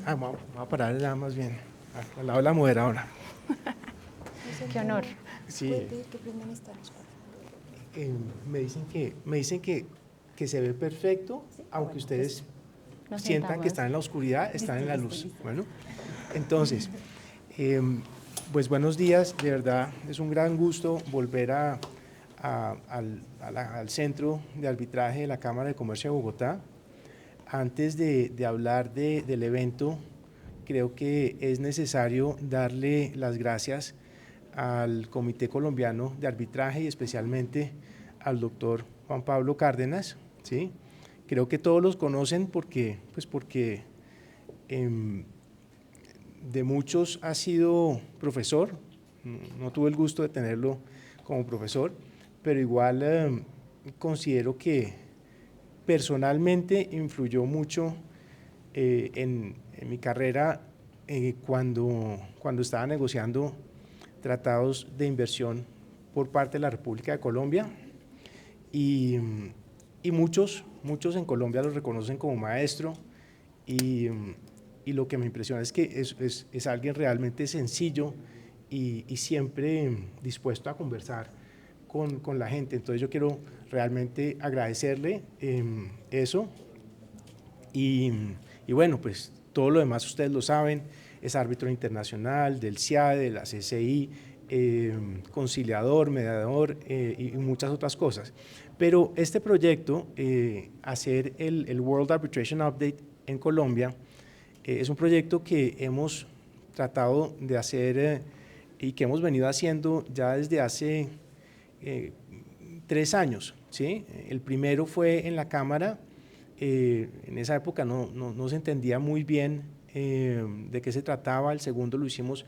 Vamos a parar ya más bien, al lado de la moderadora. Qué honor. Sí, ¿Puede pedir que prendan esta luz, por favor? me dicen que se ve perfecto, aunque ustedes Nos sientan que sentamos. están en la oscuridad, están en la luz. Listo. Bueno, entonces, pues buenos días, de verdad, es un gran gusto volver al Centro de Arbitraje de la Cámara de Comercio de Bogotá. Antes de hablar del evento, creo que es necesario darle las gracias al Comité Colombiano de Arbitraje y especialmente al doctor Juan Pablo Cárdenas, ¿sí? Creo que todos los conocen porque de muchos ha sido profesor, no tuve el gusto de tenerlo como profesor, pero igual considero que personalmente influyó mucho en mi carrera cuando estaba negociando tratados de inversión por parte de la República de Colombia y muchos en Colombia lo reconocen como maestro y lo que me impresiona es que es alguien realmente sencillo y siempre dispuesto a conversar con la gente. Entonces yo quiero realmente agradecerle eso y bueno, pues todo lo demás ustedes lo saben, es árbitro internacional del CIADE, de la CCI, conciliador, mediador y muchas otras cosas. Pero este proyecto, hacer el World Arbitration Update en Colombia, es un proyecto que hemos tratado de hacer y que hemos venido haciendo ya desde hace 3 años, ¿sí? El primero fue en la Cámara. En esa época no se entendía muy bien de qué se trataba. El segundo lo hicimos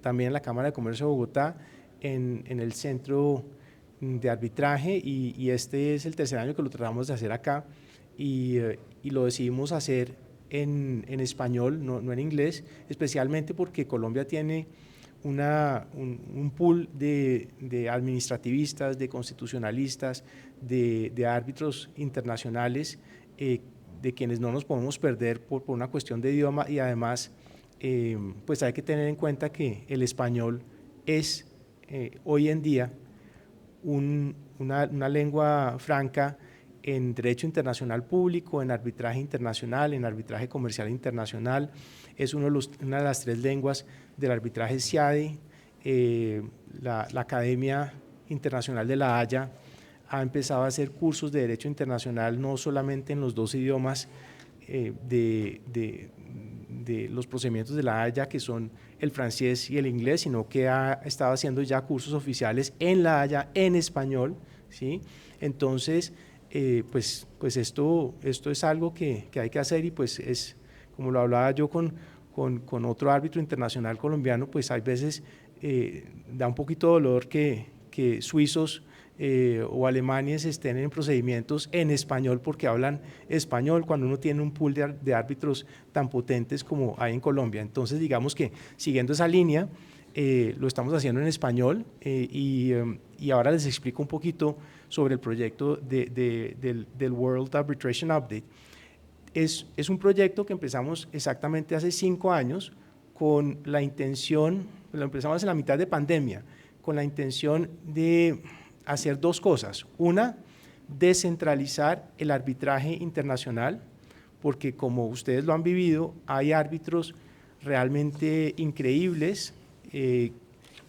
también en la Cámara de Comercio de Bogotá, en el Centro de Arbitraje, y este es el tercer año que lo tratamos de hacer acá, y lo decidimos hacer en español, no en inglés, especialmente porque Colombia tiene un pool de administrativistas, de constitucionalistas, de árbitros internacionales, de quienes no nos podemos perder por una cuestión de idioma, y además pues hay que tener en cuenta que el español es hoy en día una lengua franca en derecho internacional público, en arbitraje internacional, en arbitraje comercial internacional. Es una de las 3 lenguas del arbitraje CIADE. La Academia Internacional de La Haya ha empezado a hacer cursos de derecho internacional no solamente en los 2 idiomas de los procedimientos de La Haya, que son el francés y el inglés, sino que ha estado haciendo ya cursos oficiales en La Haya en español, ¿sí? Entonces, pues esto es algo que hay que hacer, y pues es, como lo hablaba yo con otro árbitro internacional colombiano, pues hay veces da un poquito de dolor que suizos o alemanes estén en procedimientos en español porque hablan español, cuando uno tiene un pool de árbitros tan potentes como hay en Colombia. Entonces, digamos que siguiendo esa línea, lo estamos haciendo en español, y ahora les explico un poquito sobre el proyecto del World Arbitration Update. Es un proyecto que empezamos exactamente hace 5 años con la intención, lo empezamos en la mitad de pandemia, con la intención de hacer 2 cosas. Una, descentralizar el arbitraje internacional, porque como ustedes lo han vivido, hay árbitros realmente increíbles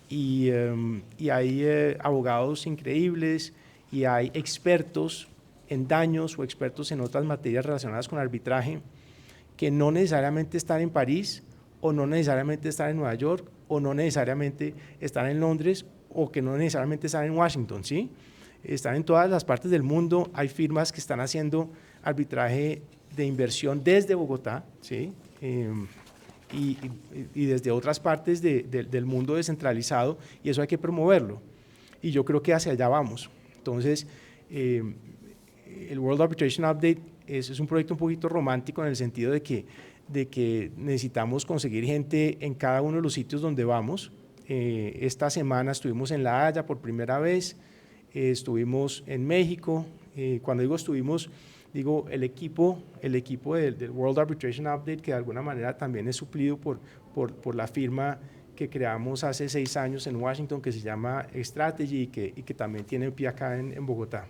y hay abogados increíbles, y hay expertos en daños o expertos en otras materias relacionadas con arbitraje que no necesariamente están en París, o no necesariamente están en Nueva York, o no necesariamente están en Londres, o que no necesariamente están en Washington, ¿sí? Están en todas las partes del mundo. Hay firmas que están haciendo arbitraje de inversión desde Bogotá, ¿sí? Y desde otras partes del mundo descentralizado, y eso hay que promoverlo, y yo creo que hacia allá vamos. Entonces, el World Arbitration Update es un proyecto un poquito romántico, en el sentido de que necesitamos conseguir gente en cada uno de los sitios donde vamos. Esta semana estuvimos en La Haya por primera vez, estuvimos en México. Cuando digo estuvimos, digo, el equipo del World Arbitration Update, que de alguna manera también es suplido por la firma que creamos hace 6 años en Washington, que se llama Strategy y que también tiene pie acá en Bogotá.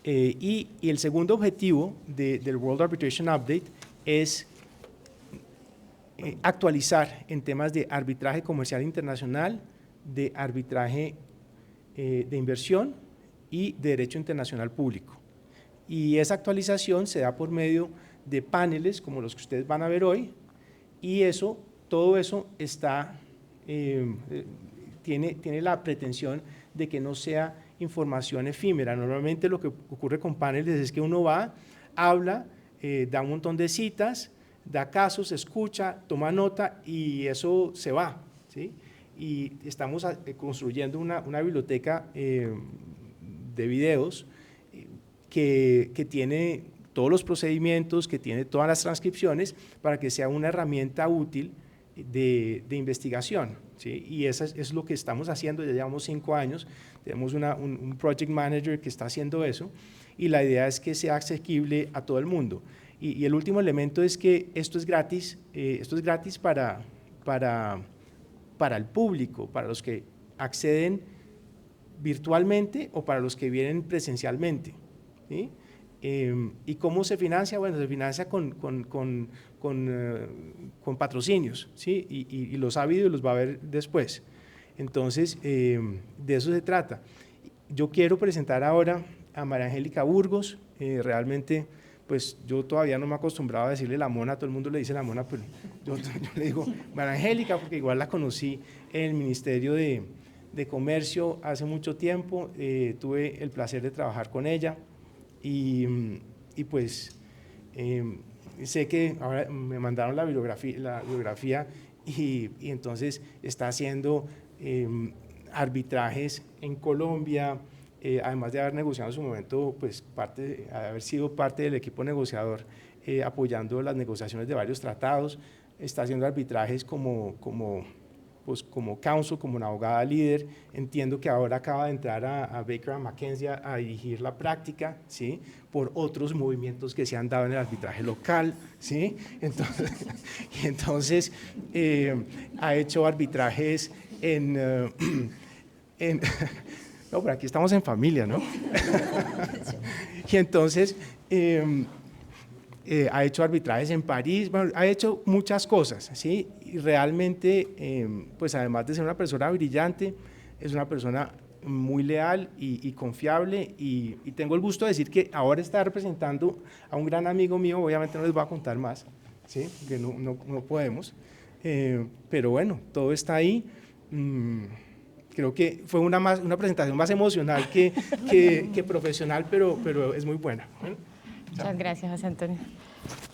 Y el segundo objetivo del World Arbitration Update es actualizar en temas de arbitraje comercial internacional, de arbitraje de inversión y de derecho internacional público. Y esa actualización se da por medio de paneles como los que ustedes van a ver hoy, y todo eso tiene la pretensión de que no sea información efímera. Normalmente lo que ocurre con paneles es que uno va, habla, da un montón de citas, da casos, escucha, toma nota y eso se va, ¿sí? Y estamos construyendo una biblioteca de videos que tiene todos los procedimientos, que tiene todas las transcripciones para que sea una herramienta útil de investigación, ¿sí? Y eso es lo que estamos haciendo. Ya llevamos 5 años, tenemos un project manager que está haciendo eso, y la idea es que sea asequible a todo el mundo. Y el último elemento es que esto es gratis para el público, para los que acceden virtualmente o para los que vienen presencialmente, ¿sí? ¿Y cómo se financia? Bueno, se financia con patrocinios, ¿sí? Y los ha habido y los va a haber después. Entonces, de eso se trata. Yo quiero presentar ahora a María Angélica Burgos. Realmente, pues yo todavía no me he acostumbrado a decirle la mona, todo el mundo le dice la mona, pero yo le digo María Angélica porque igual la conocí en el Ministerio de Comercio hace mucho tiempo, tuve el placer de trabajar con ella y pues sé que ahora me mandaron la bibliografía y entonces está haciendo arbitrajes en Colombia, además de haber negociado en su momento, pues haber sido parte del equipo negociador apoyando las negociaciones de varios tratados, está haciendo arbitrajes como counsel, como una abogada líder. Entiendo que ahora acaba de entrar a Baker McKenzie a dirigir la práctica, ¿sí? Por otros movimientos que se han dado en el arbitraje local, ¿sí? Entonces ha hecho arbitrajes no, pero aquí estamos en familia, ¿no? Y entonces ha hecho arbitrajes en París, bueno, ha hecho muchas cosas, ¿sí? Y realmente, pues además de ser una persona brillante, es una persona muy leal y confiable, y tengo el gusto de decir que ahora está representando a un gran amigo mío. Obviamente no les voy a contar más, ¿sí? Porque no podemos, pero bueno, todo está ahí. Creo que fue una presentación más emocional que profesional, pero es muy buena. Bueno, muchas gracias, José Antonio.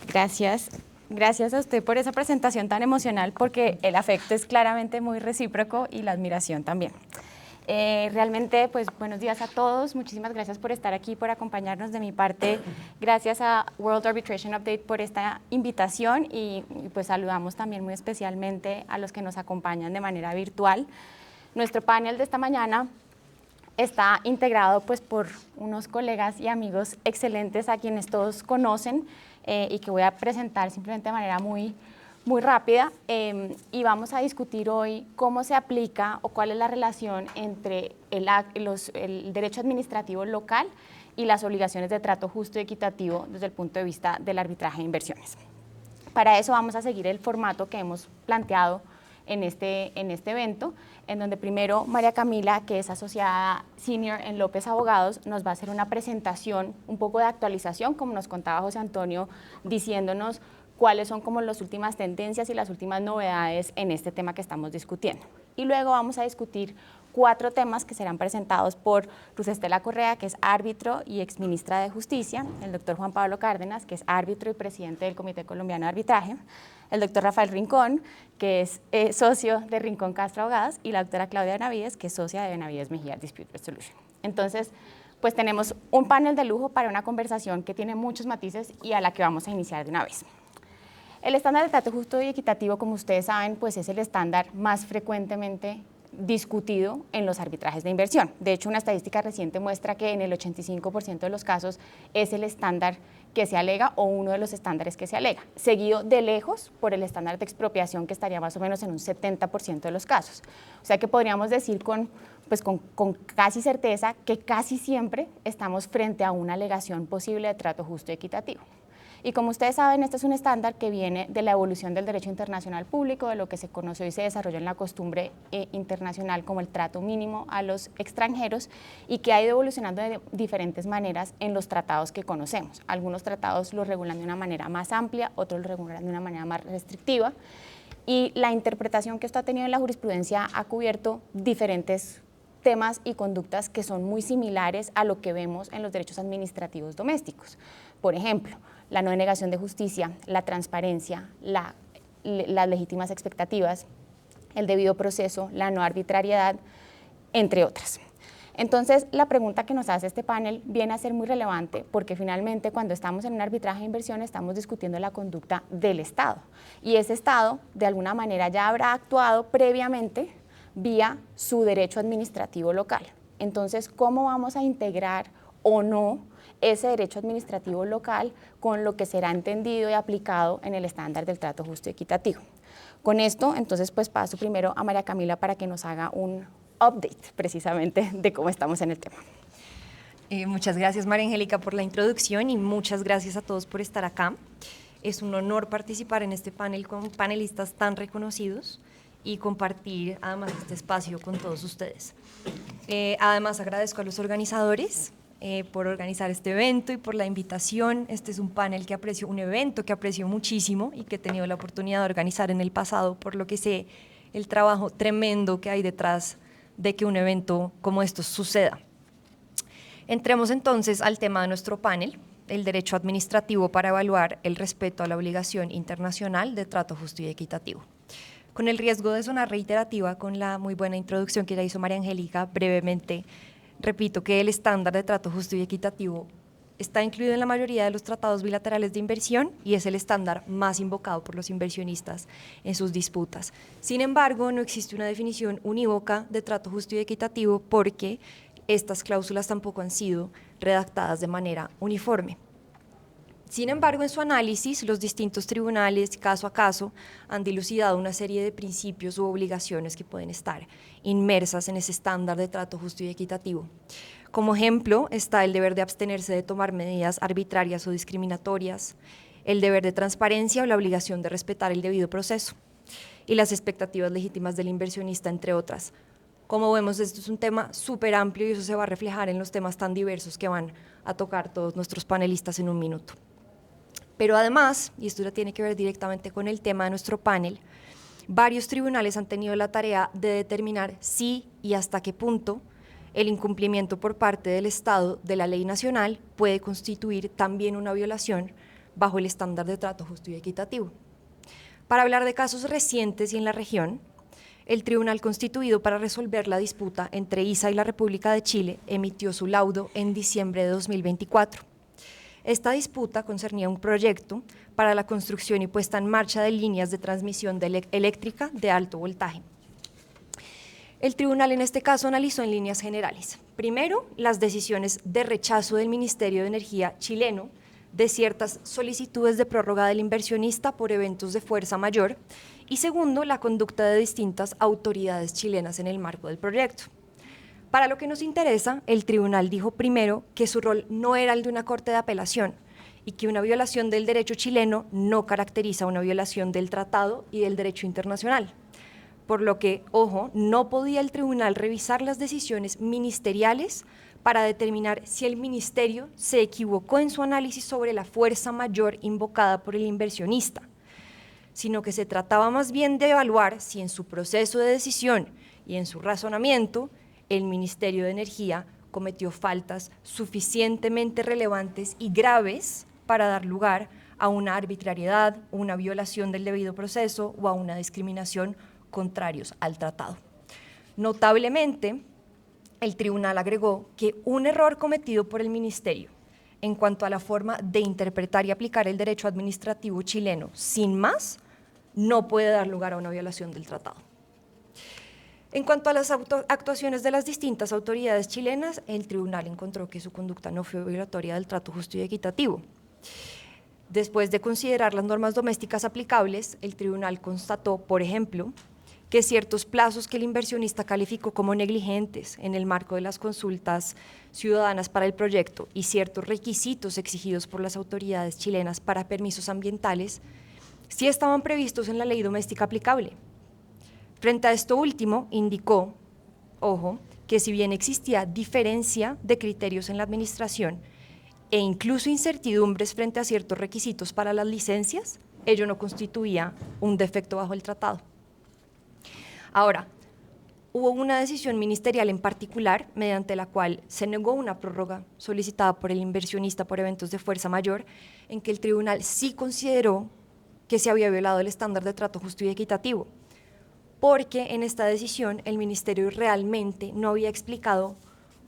Gracias. Gracias a usted por esa presentación tan emocional, porque el afecto es claramente muy recíproco y la admiración también. Realmente, pues buenos días a todos, muchísimas gracias por estar aquí, por acompañarnos. De mi parte, gracias a World Arbitration Update por esta invitación y pues saludamos también muy especialmente a los que nos acompañan de manera virtual. Nuestro panel de esta mañana está integrado pues por unos colegas y amigos excelentes a quienes todos conocen y que voy a presentar simplemente de manera muy rápida, y vamos a discutir hoy cómo se aplica o cuál es la relación entre el derecho administrativo local y las obligaciones de trato justo y equitativo desde el punto de vista del arbitraje de inversiones. Para eso vamos a seguir el formato que hemos planteado en este evento, en donde primero María Camila, que es asociada senior en López Abogados, nos va a hacer una presentación, un poco de actualización, como nos contaba José Antonio, diciéndonos cuáles son como las últimas tendencias y las últimas novedades en este tema que estamos discutiendo. Y luego vamos a discutir 4 temas que serán presentados por Luz Estela Correa, que es árbitro y exministra de Justicia, el doctor Juan Pablo Cárdenas, que es árbitro y presidente del Comité Colombiano de Arbitraje, el doctor Rafael Rincón, que es socio de Rincón Castro Abogados, y la doctora Claudia Benavides, que es socia de Benavides Mejía Dispute Resolution. Entonces, pues tenemos un panel de lujo para una conversación que tiene muchos matices y a la que vamos a iniciar de una vez. El estándar de trato justo y equitativo, como ustedes saben, pues es el estándar más frecuentemente discutido en los arbitrajes de inversión. De hecho, una estadística reciente muestra que en el 85% de los casos es el estándar que se alega o uno de los estándares que se alega, seguido de lejos por el estándar de expropiación, que estaría más o menos en un 70% de los casos. O sea que podríamos decir con casi certeza que casi siempre estamos frente a una alegación posible de trato justo y equitativo. Y como ustedes saben, este es un estándar que viene de la evolución del derecho internacional público, de lo que se conoció y se desarrolló en la costumbre internacional como el trato mínimo a los extranjeros, y que ha ido evolucionando de diferentes maneras en los tratados que conocemos. Algunos tratados lo regulan de una manera más amplia, otros lo regulan de una manera más restrictiva, y la interpretación que esto ha tenido en la jurisprudencia ha cubierto diferentes temas y conductas que son muy similares a lo que vemos en los derechos administrativos domésticos. Por ejemplo, la no denegación de justicia, la transparencia, las legítimas expectativas, el debido proceso, la no arbitrariedad, entre otras. Entonces, la pregunta que nos hace este panel viene a ser muy relevante, porque finalmente cuando estamos en un arbitraje de inversión estamos discutiendo la conducta del Estado, y ese Estado de alguna manera ya habrá actuado previamente vía su derecho administrativo local. Entonces, ¿cómo vamos a integrar o no ese derecho administrativo local con lo que será entendido y aplicado en el estándar del trato justo y equitativo? Con esto, entonces, pues paso primero a María Camila para que nos haga un update precisamente de cómo estamos en el tema. Muchas gracias, María Angélica, por la introducción, y muchas gracias a todos por estar acá. Es un honor participar en este panel con panelistas tan reconocidos y compartir además este espacio con todos ustedes. Además, agradezco a los organizadores por organizar este evento y por la invitación. Este es un panel que aprecio, un evento que aprecio muchísimo y que he tenido la oportunidad de organizar en el pasado, por lo que sé el trabajo tremendo que hay detrás de que un evento como estos suceda. Entremos entonces al tema de nuestro panel, el derecho administrativo para evaluar el respeto a la obligación internacional de trato justo y equitativo. Con el riesgo de sonar reiterativa con la muy buena introducción que ya hizo María Angélica, brevemente repito que el estándar de trato justo y equitativo está incluido en la mayoría de los tratados bilaterales de inversión y es el estándar más invocado por los inversionistas en sus disputas. Sin embargo, no existe una definición unívoca de trato justo y equitativo porque estas cláusulas tampoco han sido redactadas de manera uniforme. Sin embargo, en su análisis, los distintos tribunales, caso a caso, han dilucidado una serie de principios u obligaciones que pueden estar inmersas en ese estándar de trato justo y equitativo. Como ejemplo, está el deber de abstenerse de tomar medidas arbitrarias o discriminatorias, el deber de transparencia o la obligación de respetar el debido proceso, y las expectativas legítimas del inversionista, entre otras. Como vemos, esto es un tema súper amplio y eso se va a reflejar en los temas tan diversos que van a tocar todos nuestros panelistas en un minuto. Pero además, y esto ya tiene que ver directamente con el tema de nuestro panel, varios tribunales han tenido la tarea de determinar si y hasta qué punto el incumplimiento por parte del Estado de la ley nacional puede constituir también una violación bajo el estándar de trato justo y equitativo. Para hablar de casos recientes y en la región, el tribunal constituido para resolver la disputa entre ISA y la República de Chile emitió su laudo en diciembre de 2024. Esta disputa concernía un proyecto para la construcción y puesta en marcha de líneas de transmisión eléctrica de alto voltaje. El tribunal en este caso analizó en líneas generales, primero, las decisiones de rechazo del Ministerio de Energía chileno de ciertas solicitudes de prórroga del inversionista por eventos de fuerza mayor, y segundo, la conducta de distintas autoridades chilenas en el marco del proyecto. Para lo que nos interesa, el tribunal dijo primero que su rol no era el de una corte de apelación y que una violación del derecho chileno no caracteriza una violación del tratado y del derecho internacional. Por lo que, ojo, no podía el tribunal revisar las decisiones ministeriales para determinar si el ministerio se equivocó en su análisis sobre la fuerza mayor invocada por el inversionista, sino que se trataba más bien de evaluar si en su proceso de decisión y en su razonamiento el Ministerio de Energía cometió faltas suficientemente relevantes y graves para dar lugar a una arbitrariedad, una violación del debido proceso o a una discriminación contrarios al tratado. Notablemente, el tribunal agregó que un error cometido por el Ministerio en cuanto a la forma de interpretar y aplicar el derecho administrativo chileno sin más, no puede dar lugar a una violación del tratado. En cuanto a las actuaciones de las distintas autoridades chilenas, el tribunal encontró que su conducta no fue violatoria del trato justo y equitativo. Después de considerar las normas domésticas aplicables, el tribunal constató, por ejemplo, que ciertos plazos que el inversionista calificó como negligentes en el marco de las consultas ciudadanas para el proyecto y ciertos requisitos exigidos por las autoridades chilenas para permisos ambientales, sí estaban previstos en la ley doméstica aplicable. Frente a esto último, indicó, ojo, que si bien existía diferencia de criterios en la administración e incluso incertidumbres frente a ciertos requisitos para las licencias, ello no constituía un defecto bajo el tratado. Ahora, hubo una decisión ministerial en particular mediante la cual se negó una prórroga solicitada por el inversionista por eventos de fuerza mayor, en que el tribunal sí consideró que se había violado el estándar de trato justo y equitativo, porque en esta decisión el ministerio realmente no había explicado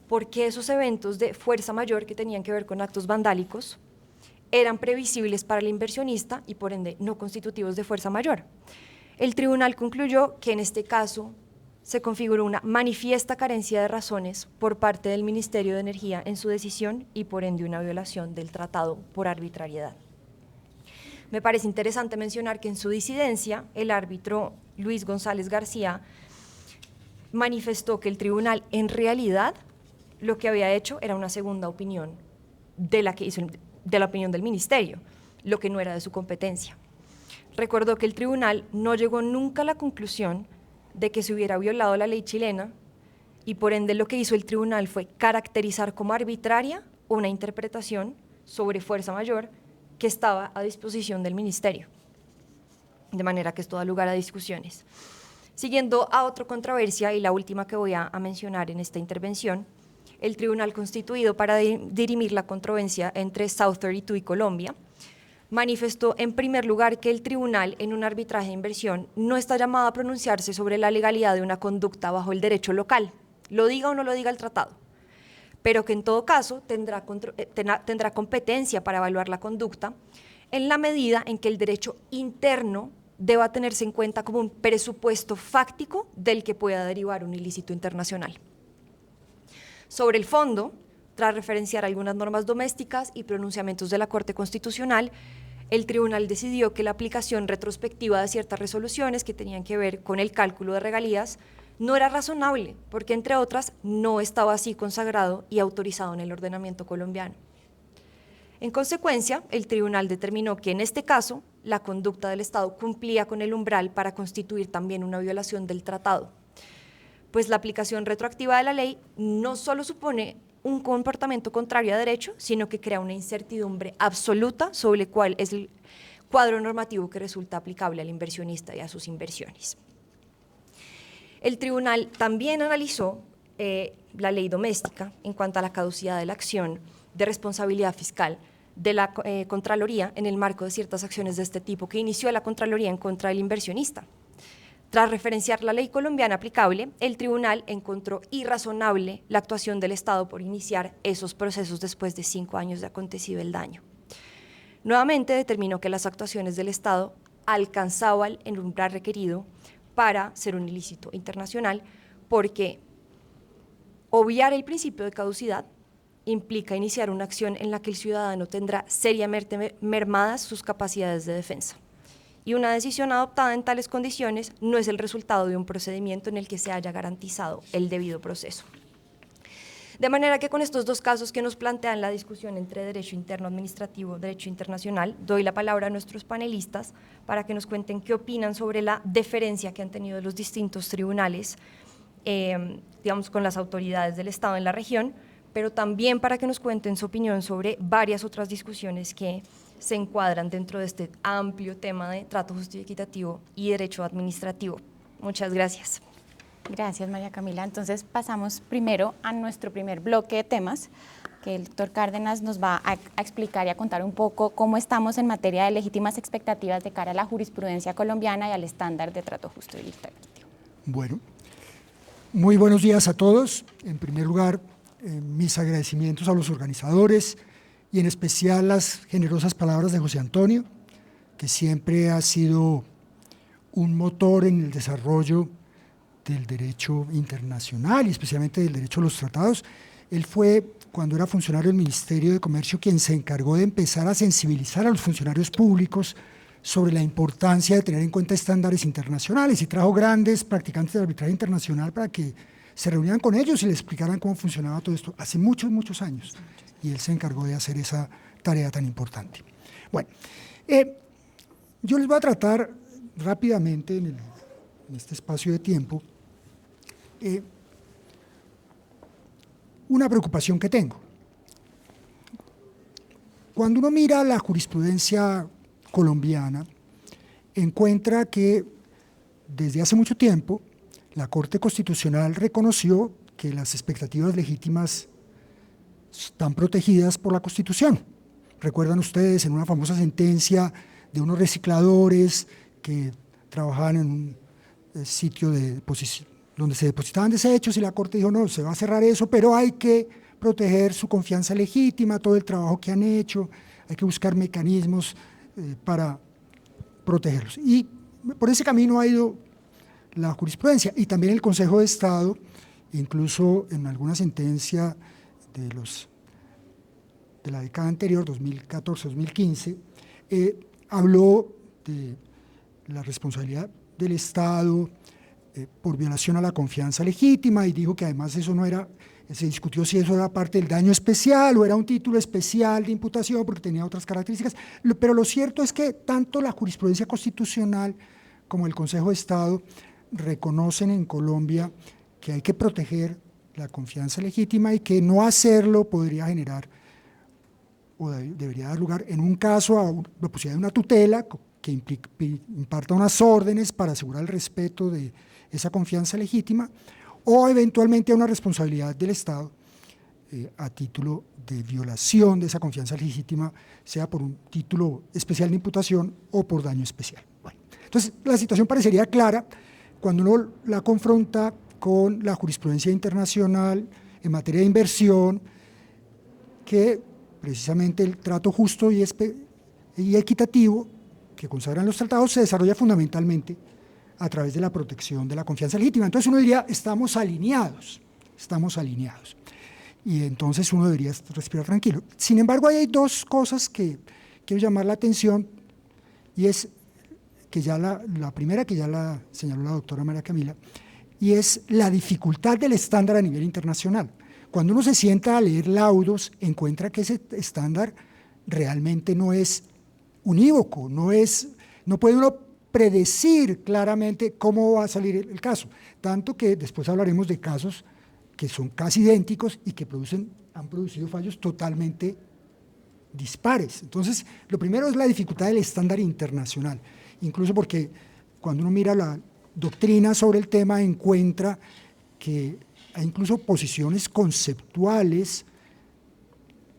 por qué esos eventos de fuerza mayor que tenían que ver con actos vandálicos eran previsibles para el inversionista y por ende no constitutivos de fuerza mayor. El tribunal concluyó que en este caso se configuró una manifiesta carencia de razones por parte del Ministerio de Energía en su decisión y por ende una violación del tratado por arbitrariedad. Me parece interesante mencionar que en su disidencia el árbitro Luis González García manifestó que el tribunal en realidad lo que había hecho era una segunda opinión de la opinión del ministerio, lo que no era de su competencia. Recordó que el tribunal no llegó nunca a la conclusión de que se hubiera violado la ley chilena y por ende lo que hizo el tribunal fue caracterizar como arbitraria una interpretación sobre fuerza mayor que estaba a disposición del ministerio, de manera que esto da lugar a discusiones. Siguiendo a otra controversia y la última que voy a mencionar en esta intervención, el tribunal constituido para dirimir la controversia entre South 32 y Colombia manifestó en primer lugar que el tribunal en un arbitraje de inversión no está llamado a pronunciarse sobre la legalidad de una conducta bajo el derecho local, lo diga o no lo diga el tratado, pero que en todo caso tendrá competencia para evaluar la conducta en la medida en que el derecho interno deba tenerse en cuenta como un presupuesto fáctico del que pueda derivar un ilícito internacional. Sobre el fondo, tras referenciar algunas normas domésticas y pronunciamientos de la Corte Constitucional, el tribunal decidió que la aplicación retrospectiva de ciertas resoluciones que tenían que ver con el cálculo de regalías no era razonable, porque entre otras no estaba así consagrado y autorizado en el ordenamiento colombiano. En consecuencia, el tribunal determinó que en este caso la conducta del Estado cumplía con el umbral para constituir también una violación del tratado, pues la aplicación retroactiva de la ley no solo supone un comportamiento contrario a derecho, sino que crea una incertidumbre absoluta sobre cuál es el cuadro normativo que resulta aplicable al inversionista y a sus inversiones. El tribunal también analizó la ley doméstica en cuanto a la caducidad de la acción de responsabilidad fiscal de la Contraloría en el marco de ciertas acciones de este tipo que inició la Contraloría en contra del inversionista. Tras referenciar la ley colombiana aplicable, el tribunal encontró irrazonable la actuación del Estado por iniciar esos procesos después de 5 años de acontecido el daño. Nuevamente determinó que las actuaciones del Estado alcanzaban el umbral requerido para ser un ilícito internacional, porque obviar el principio de caducidad implica iniciar una acción en la que el ciudadano tendrá seriamente mermadas sus capacidades de defensa. Y una decisión adoptada en tales condiciones no es el resultado de un procedimiento en el que se haya garantizado el debido proceso. De manera que con estos dos casos que nos plantean la discusión entre derecho interno administrativo y derecho internacional, doy la palabra a nuestros panelistas para que nos cuenten qué opinan sobre la deferencia que han tenido los distintos tribunales, digamos, con las autoridades del Estado en la región, pero también para que nos cuenten su opinión sobre varias otras discusiones que se encuadran dentro de este amplio tema de trato justo y equitativo y derecho administrativo. Muchas gracias. Gracias, María Camila. Entonces pasamos primero a nuestro primer bloque de temas, que el doctor Cárdenas nos va a explicar y a contar un poco cómo estamos en materia de legítimas expectativas de cara a la jurisprudencia colombiana y al estándar de trato justo y equitativo. Bueno, muy buenos días a todos. En primer lugar, mis agradecimientos a los organizadores y en especial las generosas palabras de José Antonio, que siempre ha sido un motor en el desarrollo del derecho internacional y especialmente del derecho a los tratados. Él fue, cuando era funcionario del Ministerio de Comercio, quien se encargó de empezar a sensibilizar a los funcionarios públicos sobre la importancia de tener en cuenta estándares internacionales, y trajo grandes practicantes de arbitraje internacional para que se reunieran con ellos y les explicaran cómo funcionaba todo esto, hace muchos, muchos años, y él se encargó de hacer esa tarea tan importante. Bueno, yo les voy a tratar rápidamente en este espacio de tiempo una preocupación que tengo. Cuando uno mira la jurisprudencia colombiana, encuentra que desde hace mucho tiempo la Corte Constitucional reconoció que las expectativas legítimas están protegidas por la Constitución. Recuerdan ustedes en una famosa sentencia de unos recicladores que trabajaban en un sitio donde se depositaban desechos, y la Corte dijo: no, se va a cerrar eso, pero hay que proteger su confianza legítima, todo el trabajo que han hecho, hay que buscar mecanismos para protegerlos. Y por ese camino ha ido la jurisprudencia, y también el Consejo de Estado, incluso en alguna sentencia de la década anterior, 2014-2015, habló de la responsabilidad del Estado por violación a la confianza legítima, y dijo que además eso no era, se discutió si eso era parte del daño especial o era un título especial de imputación porque tenía otras características, pero lo cierto es que tanto la jurisprudencia constitucional como el Consejo de Estado reconocen en Colombia que hay que proteger la confianza legítima, y que no hacerlo podría generar o debería dar lugar en un caso a la posibilidad de una tutela que imparta unas órdenes para asegurar el respeto de esa confianza legítima, o eventualmente a una responsabilidad del Estado a título de violación de esa confianza legítima, sea por un título especial de imputación o por daño especial. Bueno, entonces la situación parecería clara cuando uno la confronta con la jurisprudencia internacional en materia de inversión, que precisamente el trato justo y equitativo que consagran los tratados se desarrolla fundamentalmente a través de la protección de la confianza legítima. Entonces uno diría: estamos alineados, y entonces uno debería respirar tranquilo. Sin embargo, hay dos cosas que quiero llamar la atención, y es que ya la primera, que ya la señaló la doctora María Camila, y es la dificultad del estándar a nivel internacional. Cuando uno se sienta a leer laudos, encuentra que ese estándar realmente no es unívoco, no puede uno predecir claramente cómo va a salir el caso, tanto que después hablaremos de casos que son casi idénticos y que han producido fallos totalmente dispares. Entonces, lo primero es la dificultad del estándar internacional, incluso porque cuando uno mira la doctrina sobre el tema, encuentra que hay incluso posiciones conceptuales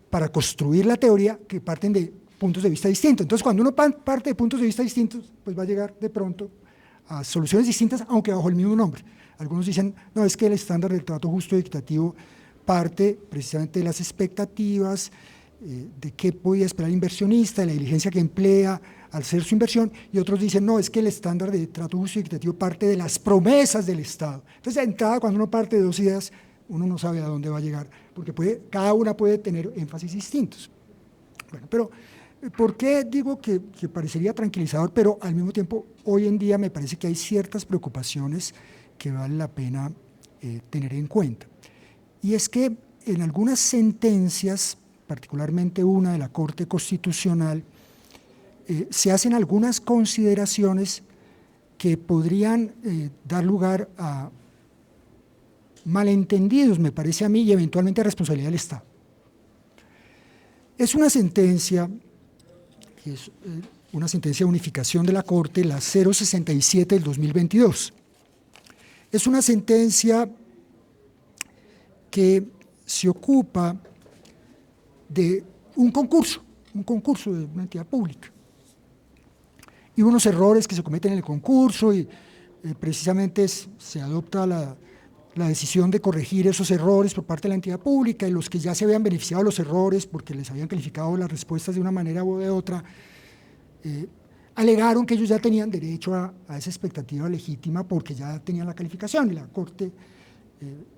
para construir la teoría que parten de puntos de vista distintos. Entonces, cuando uno parte de puntos de vista distintos, pues va a llegar de pronto a soluciones distintas, aunque bajo el mismo nombre. Algunos dicen: no, es que el estándar del trato justo y equitativo parte precisamente de las expectativas, de qué podía esperar el inversionista, de la diligencia que emplea al hacer su inversión, y otros dicen: no, es que el estándar de trato justo y equitativo parte de las promesas del Estado. Entonces, de entrada, cuando uno parte de dos ideas, uno no sabe a dónde va a llegar, porque cada una puede tener énfasis distintos. Bueno, pero ¿por qué digo que parecería tranquilizador, pero al mismo tiempo hoy en día me parece que hay ciertas preocupaciones que vale la pena tener en cuenta? Y es que en algunas sentencias, particularmente una de la Corte Constitucional, se hacen algunas consideraciones que podrían dar lugar a malentendidos, me parece a mí, y eventualmente a responsabilidad del Estado. Es una sentencia, que es una sentencia de unificación de la Corte, la 067 del 2022. Es una sentencia que se ocupa de un concurso de una entidad pública, y unos errores que se cometen en el concurso, y precisamente se adopta la decisión de corregir esos errores por parte de la entidad pública, y los que ya se habían beneficiado de los errores porque les habían calificado las respuestas de una manera u de otra, alegaron que ellos ya tenían derecho a esa expectativa legítima porque ya tenían la calificación y la Corte,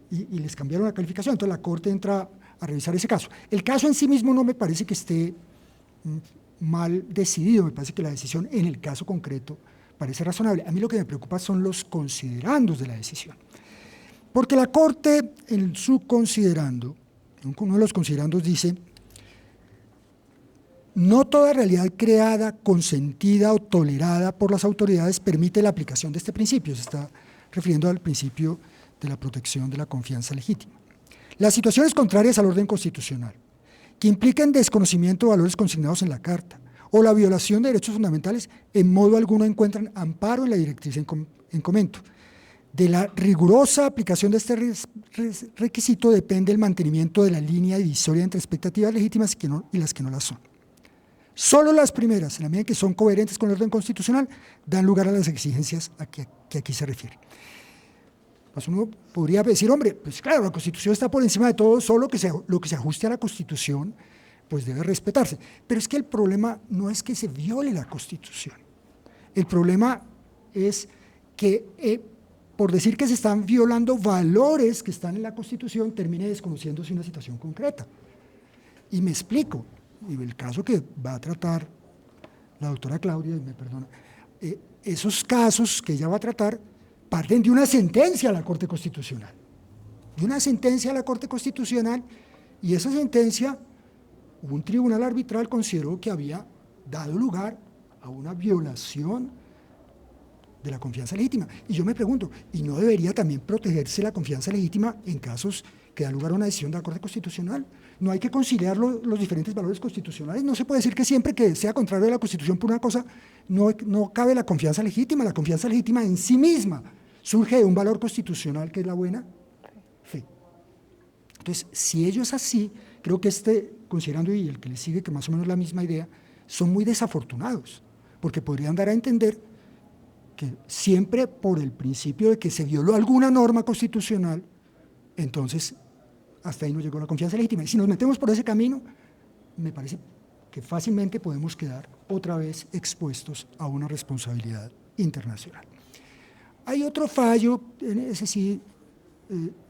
y les cambiaron la calificación, entonces la Corte entra a revisar ese caso. El caso en sí mismo no me parece que esté mal decidido, me parece que la decisión en el caso concreto parece razonable. A mí lo que me preocupa son los considerandos de la decisión, porque la Corte en su considerando, uno de los considerandos dice: no toda realidad creada, consentida o tolerada por las autoridades permite la aplicación de este principio. Se está refiriendo al principio de la protección de la confianza legítima. Las situaciones contrarias al orden constitucional, que impliquen desconocimiento de valores consignados en la Carta o la violación de derechos fundamentales, en modo alguno encuentran amparo en la directriz en comento. De la rigurosa aplicación de este requisito depende el mantenimiento de la línea divisoria entre expectativas legítimas y las que no las son. Solo las primeras, en la medida en que son coherentes con el orden constitucional, dan lugar a las exigencias a que aquí se refiere. Pues uno podría decir, hombre, pues claro, la Constitución está por encima de todo, solo lo que se ajuste a la Constitución, pues debe respetarse. Pero es que el problema no es que se viole la Constitución. El problema es que, por decir que se están violando valores que están en la Constitución, termine desconociéndose una situación concreta. Y me explico. Y el caso que va a tratar la doctora Claudia, y me perdona, esos casos que ella va a tratar parten de una sentencia a la Corte Constitucional, y esa sentencia, un tribunal arbitral consideró que había dado lugar a una violación de la confianza legítima. Y yo me pregunto, ¿y no debería también protegerse la confianza legítima en casos que da lugar a una decisión de la Corte Constitucional? No hay que conciliar los diferentes valores constitucionales. No se puede decir que siempre que sea contrario a la Constitución por una cosa no cabe la confianza legítima. La confianza legítima en sí misma surge de un valor constitucional que es la buena fe. Entonces, si ello es así, creo que considerando y el que le sigue, que más o menos la misma idea, son muy desafortunados, porque podrían dar a entender que siempre por el principio de que se violó alguna norma constitucional, entonces hasta ahí no llegó la confianza legítima. Y si nos metemos por ese camino, me parece que fácilmente podemos quedar otra vez expuestos a una responsabilidad internacional. Hay otro fallo, ese sí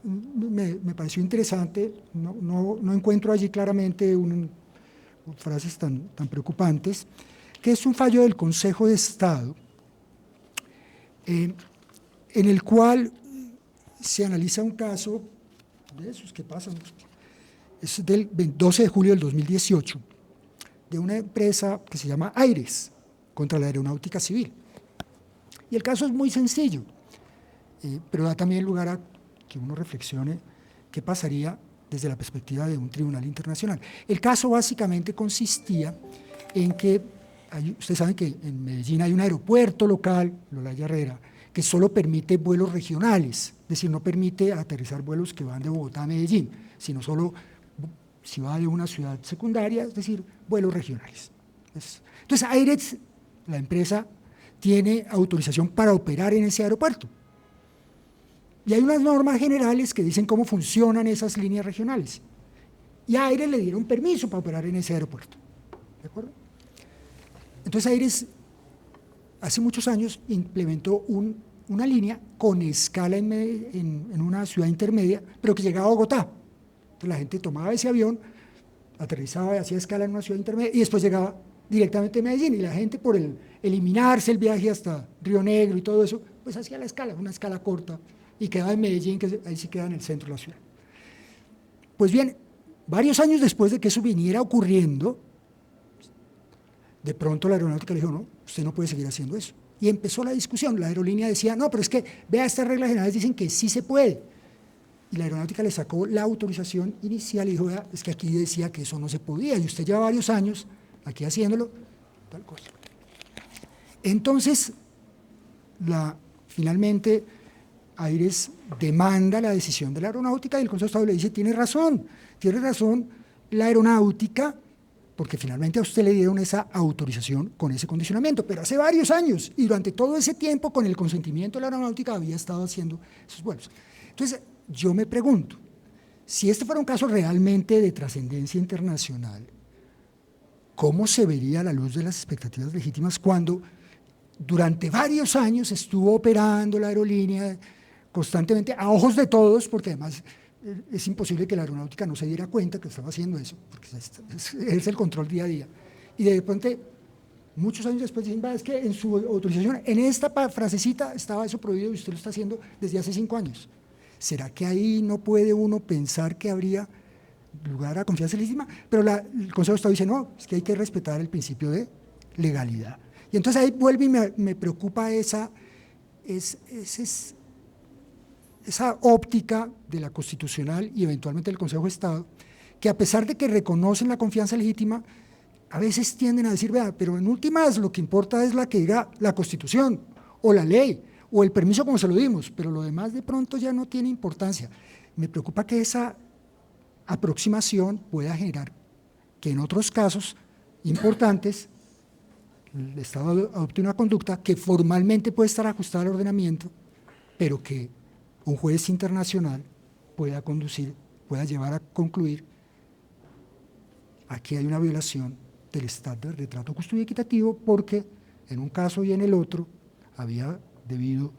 me pareció interesante, no encuentro allí claramente frases tan preocupantes, que es un fallo del Consejo de Estado, en el cual se analiza un caso de esos que pasan, es del 12 de julio del 2018, de una empresa que se llama Aires, contra la aeronáutica civil. Y el caso es muy sencillo, pero da también lugar a que uno reflexione qué pasaría desde la perspectiva de un tribunal internacional. El caso básicamente consistía en que, ustedes saben que en Medellín hay un aeropuerto local, Lolaya Herrera, que solo permite vuelos regionales, es decir, no permite aterrizar vuelos que van de Bogotá a Medellín, sino solo si va de una ciudad secundaria, es decir, vuelos regionales. Entonces, Aires, la empresa, tiene autorización para operar en ese aeropuerto. Y hay unas normas generales que dicen cómo funcionan esas líneas regionales. Y a Aires le dieron permiso para operar en ese aeropuerto. ¿De acuerdo? Entonces, Aires, hace muchos años, implementó una línea con escala en una ciudad intermedia, pero que llegaba a Bogotá. Entonces, la gente tomaba ese avión, aterrizaba y hacía escala en una ciudad intermedia, y después llegaba directamente a Medellín, y la gente, por eliminarse el viaje hasta Río Negro y todo eso, pues hacía la escala, una escala corta, y quedaba en Medellín, que ahí sí queda en el centro de la ciudad. Pues bien, varios años después de que eso viniera ocurriendo, de pronto la aeronáutica le dijo, no, usted no puede seguir haciendo eso. Y empezó la discusión, la aerolínea decía, no, pero es que, vea, estas reglas generales dicen que sí se puede. Y la aeronáutica le sacó la autorización inicial y dijo, vea, es que aquí decía que eso no se podía, y usted lleva varios años aquí haciéndolo, tal cosa. Entonces, finalmente, Aires demanda la decisión de la aeronáutica y el Consejo de Estado le dice, tiene razón la aeronáutica, porque finalmente a usted le dieron esa autorización con ese condicionamiento, pero hace varios años, y durante todo ese tiempo, con el consentimiento de la aeronáutica, había estado haciendo esos vuelos. Entonces, yo me pregunto, si este fuera un caso realmente de trascendencia internacional, ¿cómo se vería a la luz de las expectativas legítimas cuando durante varios años estuvo operando la aerolínea constantemente, a ojos de todos, porque además es imposible que la aeronáutica no se diera cuenta que estaba haciendo eso, porque es el control día a día. Y de repente, muchos años después, dicen, es que en su autorización, en esta frasecita estaba eso prohibido y usted lo está haciendo desde hace 5 años. ¿Será que ahí no puede uno pensar que habría lugar a confianza legítima? Pero el Consejo de Estado dice, no, es que hay que respetar el principio de legalidad. Y entonces ahí vuelve y me preocupa esa óptica de la constitucional y eventualmente del Consejo de Estado, que a pesar de que reconocen la confianza legítima, a veces tienden a decir, vea, pero en últimas lo que importa es la que diga la Constitución, o la ley, o el permiso como se lo dimos, pero lo demás de pronto ya no tiene importancia. Me preocupa que esa aproximación pueda generar que en otros casos importantes el Estado adopte una conducta que formalmente puede estar ajustada al ordenamiento, pero que un juez internacional pueda llevar a concluir aquí hay una violación del estándar de trato justo y equitativo, porque en un caso y en el otro había debido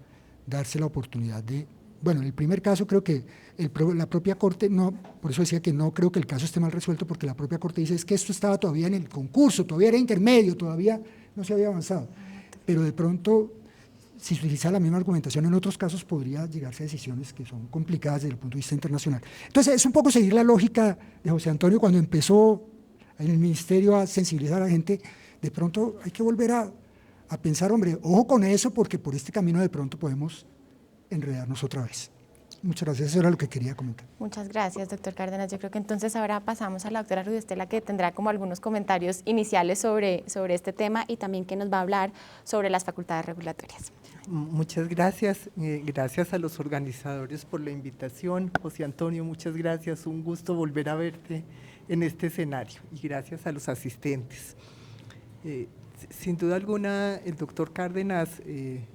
darse la oportunidad de, bueno, en el primer caso creo que la propia Corte, no, por eso decía que no creo que el caso esté mal resuelto, porque la propia Corte dice es que esto estaba todavía en el concurso, todavía era intermedio, todavía no se había avanzado, pero de pronto, si se utiliza la misma argumentación en otros casos, podría llegarse a decisiones que son complicadas desde el punto de vista internacional. Entonces, es un poco seguir la lógica de José Antonio cuando empezó en el ministerio a sensibilizar a la gente. De pronto hay que volver a pensar, hombre, ojo con eso, porque por este camino de pronto podemos enredarnos otra vez. Muchas gracias, eso era lo que quería comentar. Muchas gracias, doctor Cárdenas. Yo creo que entonces ahora pasamos a la doctora Ruiz Estela, que tendrá como algunos comentarios iniciales sobre este tema y también que nos va a hablar sobre las facultades regulatorias. Muchas gracias, gracias a los organizadores por la invitación. José Antonio, muchas gracias, un gusto volver a verte en este escenario y gracias a los asistentes. Sin duda alguna, el doctor Cárdenas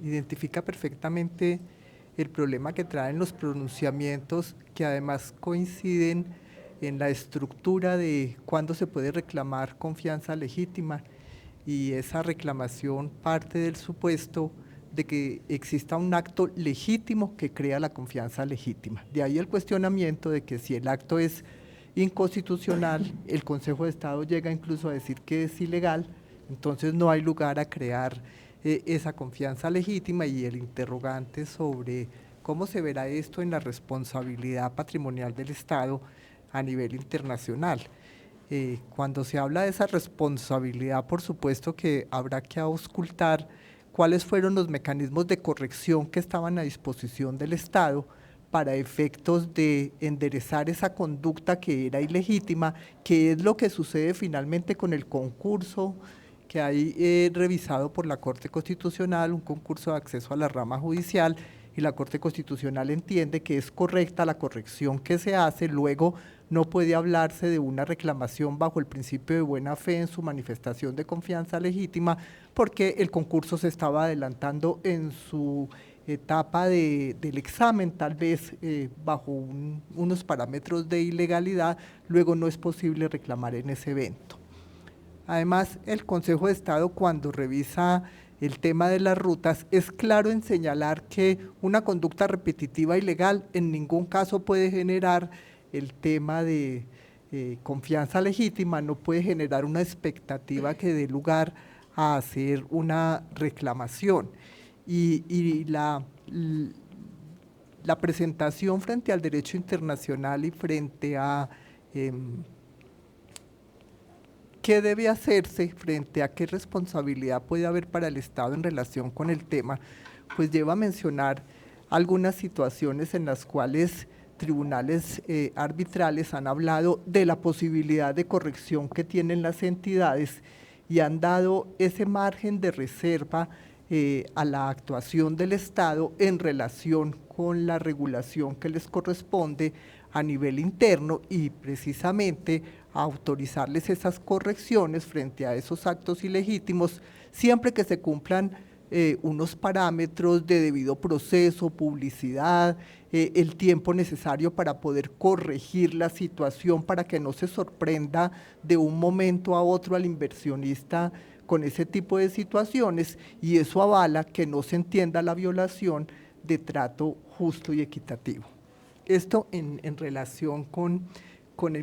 identifica perfectamente el problema que traen los pronunciamientos, que además coinciden en la estructura de cuándo se puede reclamar confianza legítima, y esa reclamación parte del supuesto de que exista un acto legítimo que crea la confianza legítima. De ahí el cuestionamiento de que si el acto es inconstitucional, el Consejo de Estado llega incluso a decir que es ilegal, entonces no hay lugar a crear esa confianza legítima, y el interrogante sobre cómo se verá esto en la responsabilidad patrimonial del Estado a nivel internacional. Cuando se habla de esa responsabilidad, por supuesto que habrá que auscultar cuáles fueron los mecanismos de corrección que estaban a disposición del Estado para efectos de enderezar esa conducta que era ilegítima, que es lo que sucede finalmente con el concurso que hay revisado por la Corte Constitucional, un concurso de acceso a la rama judicial, y la Corte Constitucional entiende que es correcta la corrección que se hace. Luego no puede hablarse de una reclamación bajo el principio de buena fe en su manifestación de confianza legítima, porque el concurso se estaba adelantando en su etapa del examen, tal vez bajo unos parámetros de ilegalidad. Luego no es posible reclamar en ese evento. Además, el Consejo de Estado, cuando revisa el tema de las rutas, es claro en señalar que una conducta repetitiva ilegal en ningún caso puede generar el tema de confianza legítima, no puede generar una expectativa que dé lugar a hacer una reclamación. Y la presentación frente al derecho internacional y frente a ¿qué debe hacerse frente a qué responsabilidad puede haber para el Estado en relación con el tema? Pues lleva a mencionar algunas situaciones en las cuales tribunales arbitrales han hablado de la posibilidad de corrección que tienen las entidades y han dado ese margen de reserva a la actuación del Estado en relación con la regulación que les corresponde a nivel interno, y precisamente a autorizarles esas correcciones frente a esos actos ilegítimos, siempre que se cumplan unos parámetros de debido proceso, publicidad, el tiempo necesario para poder corregir la situación, para que no se sorprenda de un momento a otro al inversionista con ese tipo de situaciones, y eso avala que no se entienda la violación de trato justo y equitativo. Esto en relación con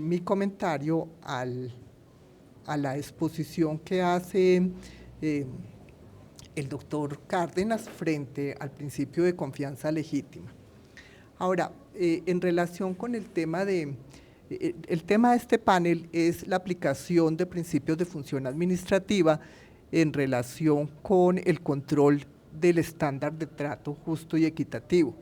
mi comentario a la exposición que hace el doctor Cárdenas frente al principio de confianza legítima. Ahora, en relación con el tema de este panel es la aplicación de principios de función administrativa en relación con el control del estándar de trato justo y equitativo.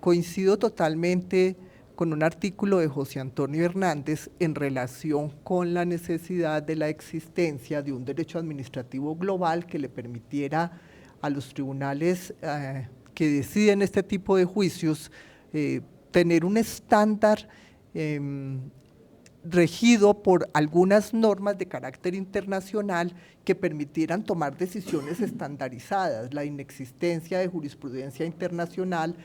Coincido totalmente con un artículo de José Antonio Hernández en relación con la necesidad de la existencia de un derecho administrativo global que le permitiera a los tribunales que deciden este tipo de juicios tener un estándar regido por algunas normas de carácter internacional que permitieran tomar decisiones estandarizadas. La inexistencia de jurisprudencia internacional,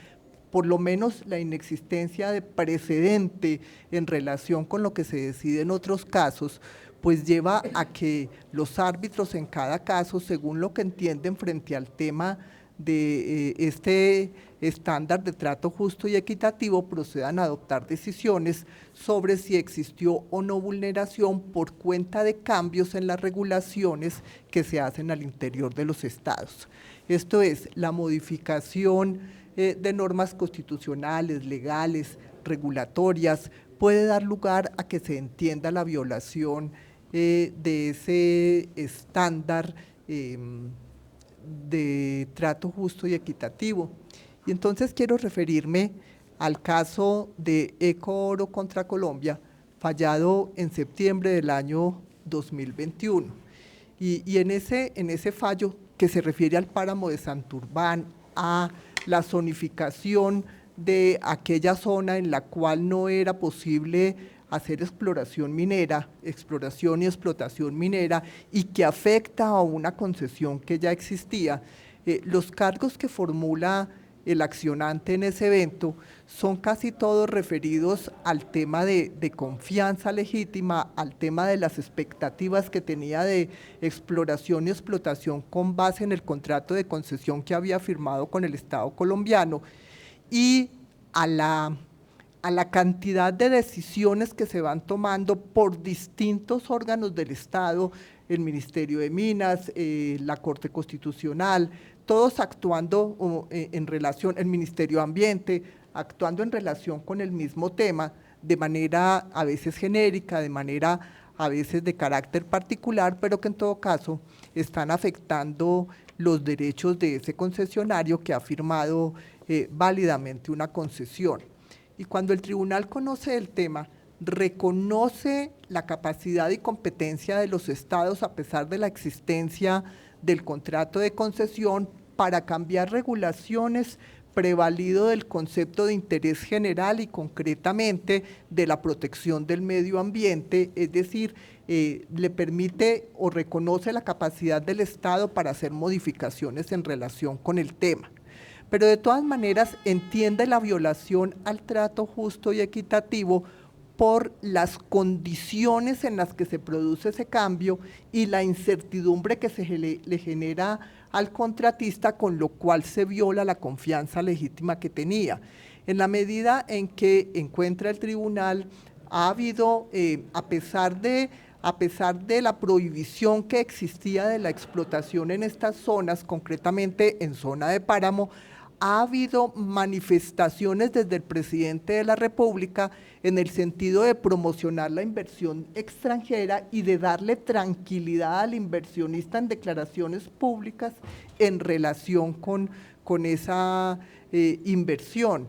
por lo menos la inexistencia de precedente en relación con lo que se decide en otros casos, pues lleva a que los árbitros en cada caso, según lo que entienden frente al tema de este estándar de trato justo y equitativo, procedan a adoptar decisiones sobre si existió o no vulneración por cuenta de cambios en las regulaciones que se hacen al interior de los estados. Esto es, la modificación de normas constitucionales, legales, regulatorias, puede dar lugar a que se entienda la violación de ese estándar de trato justo y equitativo. Y entonces quiero referirme al caso de Ecooro contra Colombia, fallado en septiembre del año 2021. Y en ese fallo que se refiere al páramo de Santurbán, a la zonificación de aquella zona en la cual no era posible hacer exploración y explotación minera, y que afecta a una concesión que ya existía, los cargos que formula el accionante en ese evento son casi todos referidos al tema de confianza legítima, al tema de las expectativas que tenía de exploración y explotación con base en el contrato de concesión que había firmado con el Estado colombiano, y a la cantidad de decisiones que se van tomando por distintos órganos del Estado, el Ministerio de Minas, la Corte Constitucional, todos actuando en relación, el Ministerio de Ambiente, actuando en relación con el mismo tema, de manera a veces genérica, de manera a veces de carácter particular, pero que en todo caso están afectando los derechos de ese concesionario que ha firmado válidamente una concesión. Y cuando el tribunal conoce el tema, reconoce la capacidad y competencia de los estados a pesar de la existencia del contrato de concesión para cambiar regulaciones prevalido del concepto de interés general y concretamente de la protección del medio ambiente, es decir, le permite o reconoce la capacidad del Estado para hacer modificaciones en relación con el tema. Pero de todas maneras entiende la violación al trato justo y equitativo por las condiciones en las que se produce ese cambio y la incertidumbre que le genera al contratista, con lo cual se viola la confianza legítima que tenía. En la medida en que encuentra el tribunal, ha habido, a pesar de la prohibición que existía de la explotación en estas zonas, concretamente en zona de páramo, ha habido manifestaciones desde el presidente de la República en el sentido de promocionar la inversión extranjera y de darle tranquilidad al inversionista en declaraciones públicas en relación con esa inversión.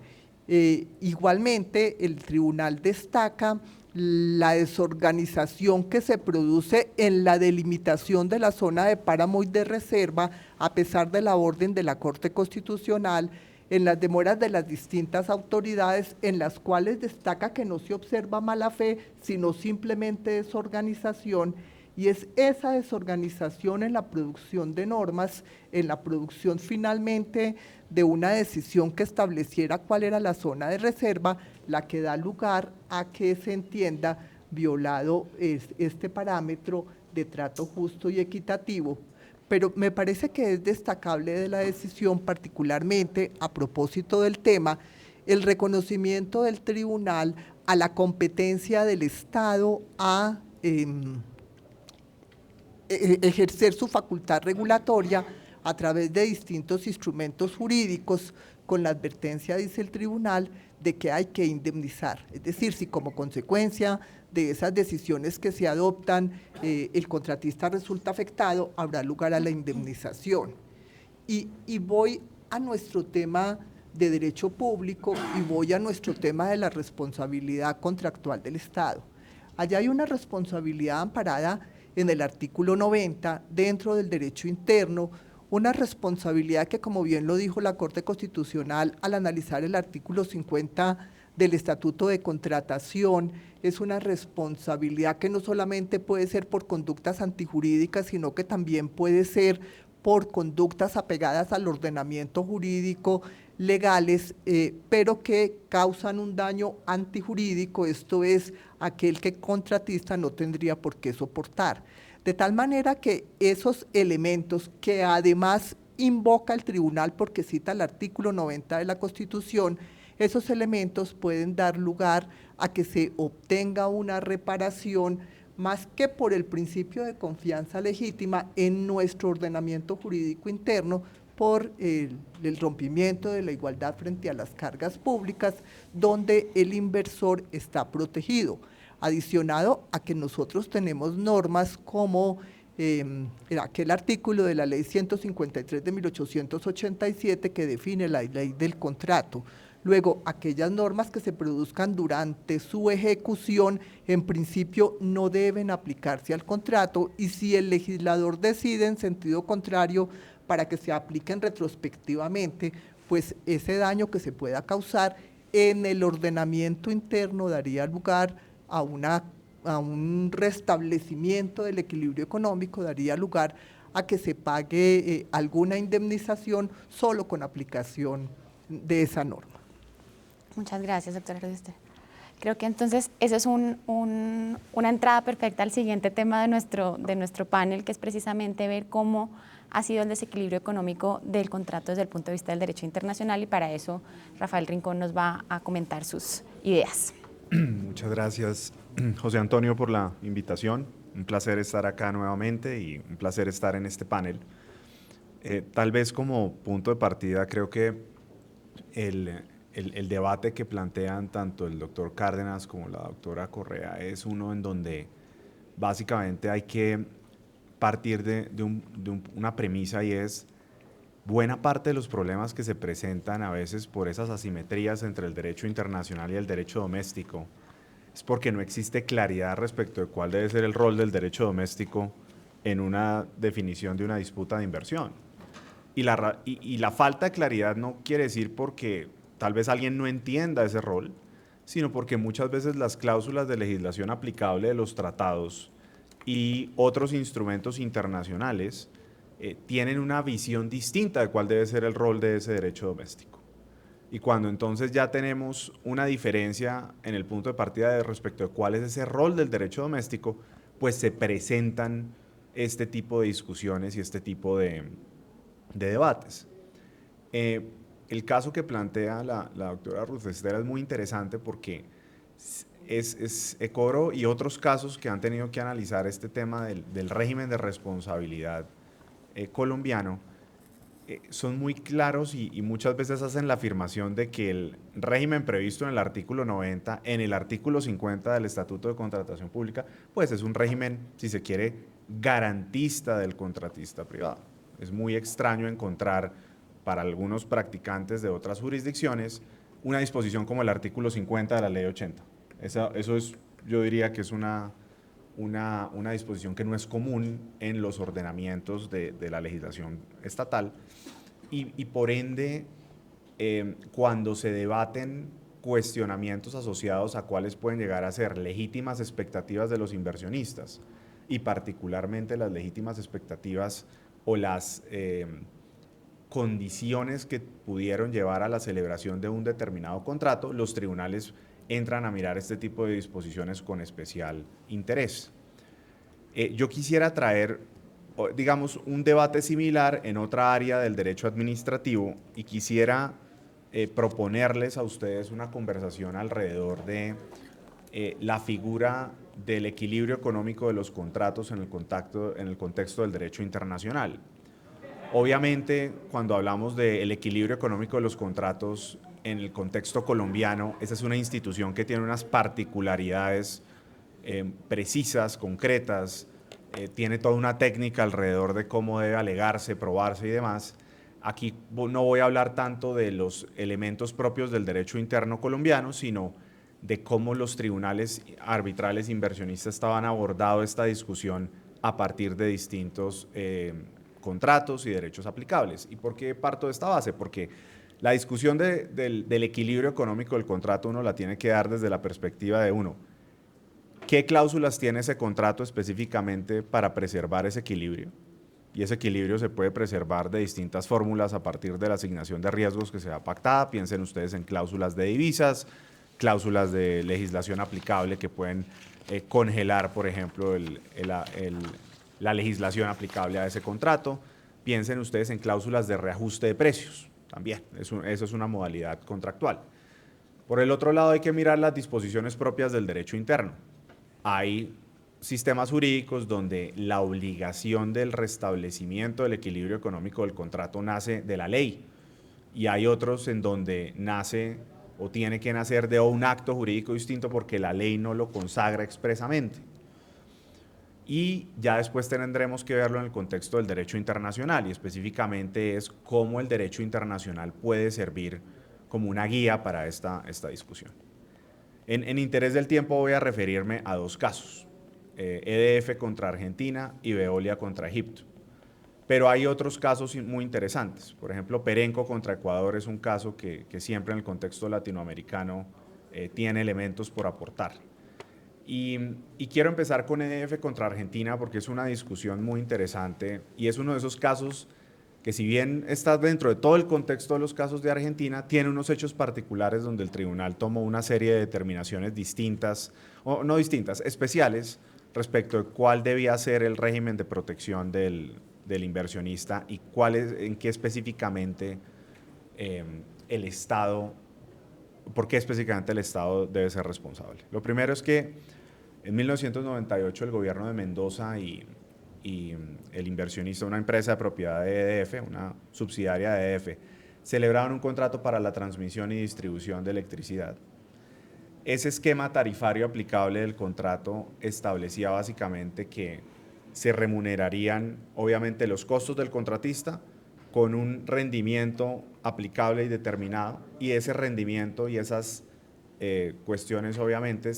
Igualmente, el tribunal destaca la desorganización que se produce en la delimitación de la zona de páramo y de reserva, a pesar de la orden de la Corte Constitucional, en las demoras de las distintas autoridades, en las cuales destaca que no se observa mala fe, sino simplemente desorganización, y es esa desorganización en la producción de normas, en la producción finalmente de una decisión que estableciera cuál era la zona de reserva, la que da lugar a que se entienda violado este parámetro de trato justo y equitativo, pero me parece que es destacable de la decisión, particularmente a propósito del tema, el reconocimiento del tribunal a la competencia del Estado a ejercer su facultad regulatoria a través de distintos instrumentos jurídicos, con la advertencia, dice el tribunal, de que hay que indemnizar. Es decir, si como consecuencia de esas decisiones que se adoptan el contratista resulta afectado, habrá lugar a la indemnización. Y voy a nuestro tema de derecho público y voy a nuestro tema de la responsabilidad contractual del Estado. Allá hay una responsabilidad amparada en el artículo 90 dentro del derecho interno, una responsabilidad que, como bien lo dijo la Corte Constitucional al analizar el artículo 50 del Estatuto de Contratación, es una responsabilidad que no solamente puede ser por conductas antijurídicas, sino que también puede ser por conductas apegadas al ordenamiento jurídico, legales, pero que causan un daño antijurídico, esto es, aquel que el contratista no tendría por qué soportar. De tal manera que esos elementos que además invoca el tribunal porque cita el artículo 90 de la Constitución, esos elementos pueden dar lugar a que se obtenga una reparación más que por el principio de confianza legítima en nuestro ordenamiento jurídico interno, por el rompimiento de la igualdad frente a las cargas públicas, donde el inversor está protegido. Adicionado a que nosotros tenemos normas como aquel artículo de la Ley 153 de 1887 que define la ley del contrato. Luego, aquellas normas que se produzcan durante su ejecución, en principio no deben aplicarse al contrato, y si el legislador decide en sentido contrario para que se apliquen retrospectivamente, pues ese daño que se pueda causar en el ordenamiento interno daría lugar a un restablecimiento del equilibrio económico, daría lugar a que se pague alguna indemnización solo con aplicación de esa norma. Muchas gracias, doctora Rudister. Creo que entonces eso es una entrada perfecta al siguiente tema de nuestro panel, que es precisamente ver cómo ha sido el desequilibrio económico del contrato desde el punto de vista del derecho internacional, y para eso Rafael Rincón nos va a comentar sus ideas. Muchas gracias, José Antonio, por la invitación. Un placer estar acá nuevamente y un placer estar en este panel. Tal vez como punto de partida, creo que el debate que plantean tanto el doctor Cárdenas como la doctora Correa es uno en donde básicamente hay que partir de una premisa, y es: buena parte de los problemas que se presentan a veces por esas asimetrías entre el derecho internacional y el derecho doméstico es porque no existe claridad respecto de cuál debe ser el rol del derecho doméstico en una definición de una disputa de inversión. Y la falta de claridad no quiere decir porque tal vez alguien no entienda ese rol, sino porque muchas veces las cláusulas de legislación aplicable de los tratados y otros instrumentos internacionales tienen una visión distinta de cuál debe ser el rol de ese derecho doméstico. Y cuando entonces ya tenemos una diferencia en el punto de partida respecto de cuál es ese rol del derecho doméstico, pues se presentan este tipo de discusiones y este tipo de debates. El caso que plantea la doctora Rudister es muy interesante porque es Ecoro y otros casos que han tenido que analizar este tema del régimen de responsabilidad colombiano son muy claros y muchas veces hacen la afirmación de que el régimen previsto en el artículo 90, en el artículo 50 del Estatuto de Contratación Pública, pues es un régimen, si se quiere, garantista del contratista privado. Es muy extraño encontrar para algunos practicantes de otras jurisdicciones una disposición como el artículo 50 de la Ley 80. Eso es, yo diría que es una disposición que no es común en los ordenamientos de la legislación estatal y por ende, cuando se debaten cuestionamientos asociados a cuáles pueden llegar a ser legítimas expectativas de los inversionistas y particularmente las legítimas expectativas o las condiciones que pudieron llevar a la celebración de un determinado contrato, los tribunales entran a mirar este tipo de disposiciones con especial interés. Yo quisiera traer, digamos, un debate similar en otra área del derecho administrativo y quisiera proponerles a ustedes una conversación alrededor de la figura del equilibrio económico de los contratos en el contexto del derecho internacional. Obviamente, cuando hablamos del equilibrio económico de los contratos en el contexto colombiano, esa es una institución que tiene unas particularidades precisas, concretas, tiene toda una técnica alrededor de cómo debe alegarse, probarse y demás. Aquí no voy a hablar tanto de los elementos propios del derecho interno colombiano, sino de cómo los tribunales arbitrales inversionistas estaban abordando esta discusión a partir de distintos contratos y derechos aplicables. ¿Y por qué parto de esta base? Porque la discusión del equilibrio económico del contrato uno la tiene que dar desde la perspectiva de uno. ¿Qué cláusulas tiene ese contrato específicamente para preservar ese equilibrio? Y ese equilibrio se puede preservar de distintas fórmulas a partir de la asignación de riesgos que sea pactada. Piensen ustedes en cláusulas de divisas, cláusulas de legislación aplicable que pueden congelar, por ejemplo, la legislación aplicable a ese contrato. Piensen ustedes en cláusulas de reajuste de precios, también, eso es una modalidad contractual. Por el otro lado hay que mirar las disposiciones propias del derecho interno. Hay sistemas jurídicos donde la obligación del restablecimiento del equilibrio económico del contrato nace de la ley y hay otros en donde nace o tiene que nacer de un acto jurídico distinto porque la ley no lo consagra expresamente. Y ya después tendremos que verlo en el contexto del derecho internacional y específicamente es cómo el derecho internacional puede servir como una guía para esta discusión. En interés del tiempo voy a referirme a dos casos, EDF contra Argentina y Veolia contra Egipto. Pero hay otros casos muy interesantes. Por ejemplo, Perenco contra Ecuador es un caso que siempre en el contexto latinoamericano tiene elementos por aportar. Y quiero empezar con EDF contra Argentina porque es una discusión muy interesante y es uno de esos casos que si bien está dentro de todo el contexto de los casos de Argentina, tiene unos hechos particulares donde el tribunal tomó una serie de determinaciones distintas, o no distintas, especiales, respecto de cuál debía ser el régimen de protección del inversionista y en qué específicamente el Estado, por qué específicamente el Estado debe ser responsable. Lo primero es que en 1998 el gobierno de Mendoza y el inversionista, una empresa de propiedad de EDF, una subsidiaria de EDF, celebraron un contrato para la transmisión y distribución de electricidad. Ese esquema tarifario aplicable del contrato establecía básicamente que se remunerarían obviamente los costos del contratista con un rendimiento aplicable y determinado, y ese rendimiento y esas cuestiones obviamente,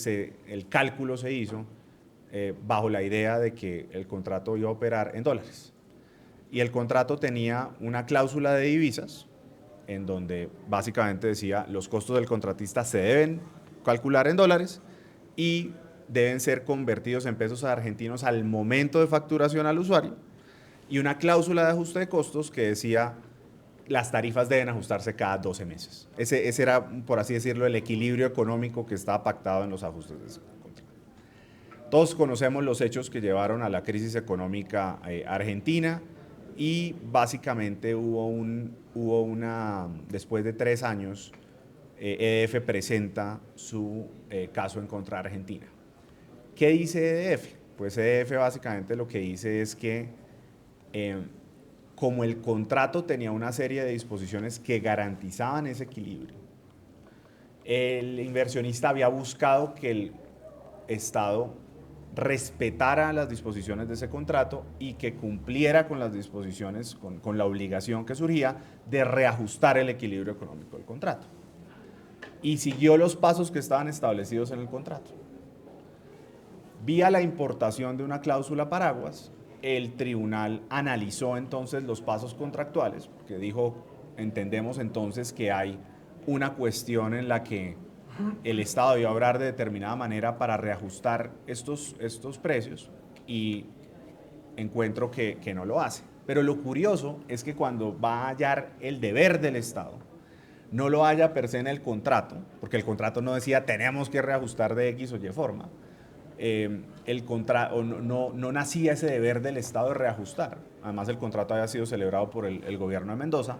el cálculo se hizo bajo la idea de que el contrato iba a operar en dólares. Y el contrato tenía una cláusula de divisas en donde básicamente decía los costos del contratista se deben calcular en dólares y deben ser convertidos en pesos argentinos al momento de facturación al usuario, y una cláusula de ajuste de costos que decía las tarifas deben ajustarse cada 12 meses. Ese era, por así decirlo, el equilibrio económico que estaba pactado en los ajustes de ese contrato. Todos conocemos los hechos que llevaron a la crisis económica argentina y básicamente después de 3 años, EDF presenta su caso en contra de Argentina. ¿Qué dice EDF? Pues EDF básicamente lo que dice es que como el contrato tenía una serie de disposiciones que garantizaban ese equilibrio, el inversionista había buscado que el Estado respetara las disposiciones de ese contrato y que cumpliera con las disposiciones, con la obligación que surgía de reajustar el equilibrio económico del contrato. Y siguió los pasos que estaban establecidos en el contrato. Vía la importación de una cláusula paraguas, el tribunal analizó entonces los pasos contractuales, porque dijo, entendemos entonces que hay una cuestión en la que el Estado debió obrar de determinada manera para reajustar estos precios, y encuentro que no lo hace. Pero lo curioso es que cuando va a hallar el deber del Estado, no lo halla per se en el contrato, porque el contrato no decía tenemos que reajustar de X o Y forma, no nacía ese deber del Estado de reajustar. Además, el contrato había sido celebrado por el gobierno de Mendoza.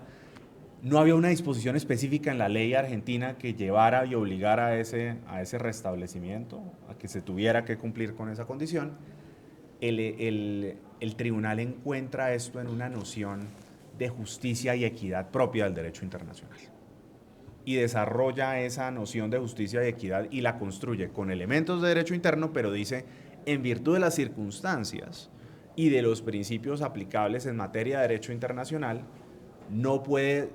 No había una disposición específica en la ley argentina que llevara y obligara a ese restablecimiento, a que se tuviera que cumplir con esa condición. El tribunal encuentra esto en una noción de justicia y equidad propia del derecho internacional. Y desarrolla esa noción de justicia y equidad y la construye con elementos de derecho interno, pero dice, en virtud de las circunstancias y de los principios aplicables en materia de derecho internacional, no puede,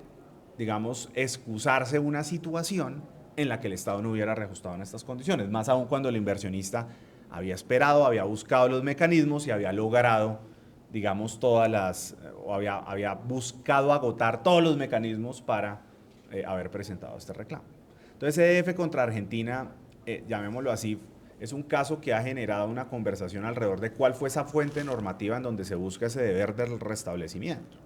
digamos, excusarse una situación en la que el Estado no hubiera reajustado en estas condiciones, más aún cuando el inversionista había esperado, había buscado los mecanismos y había logrado, digamos, había buscado agotar todos los mecanismos para haber presentado este reclamo. Entonces, EDF contra Argentina, llamémoslo así, es un caso que ha generado una conversación alrededor de cuál fue esa fuente normativa en donde se busca ese deber del restablecimiento.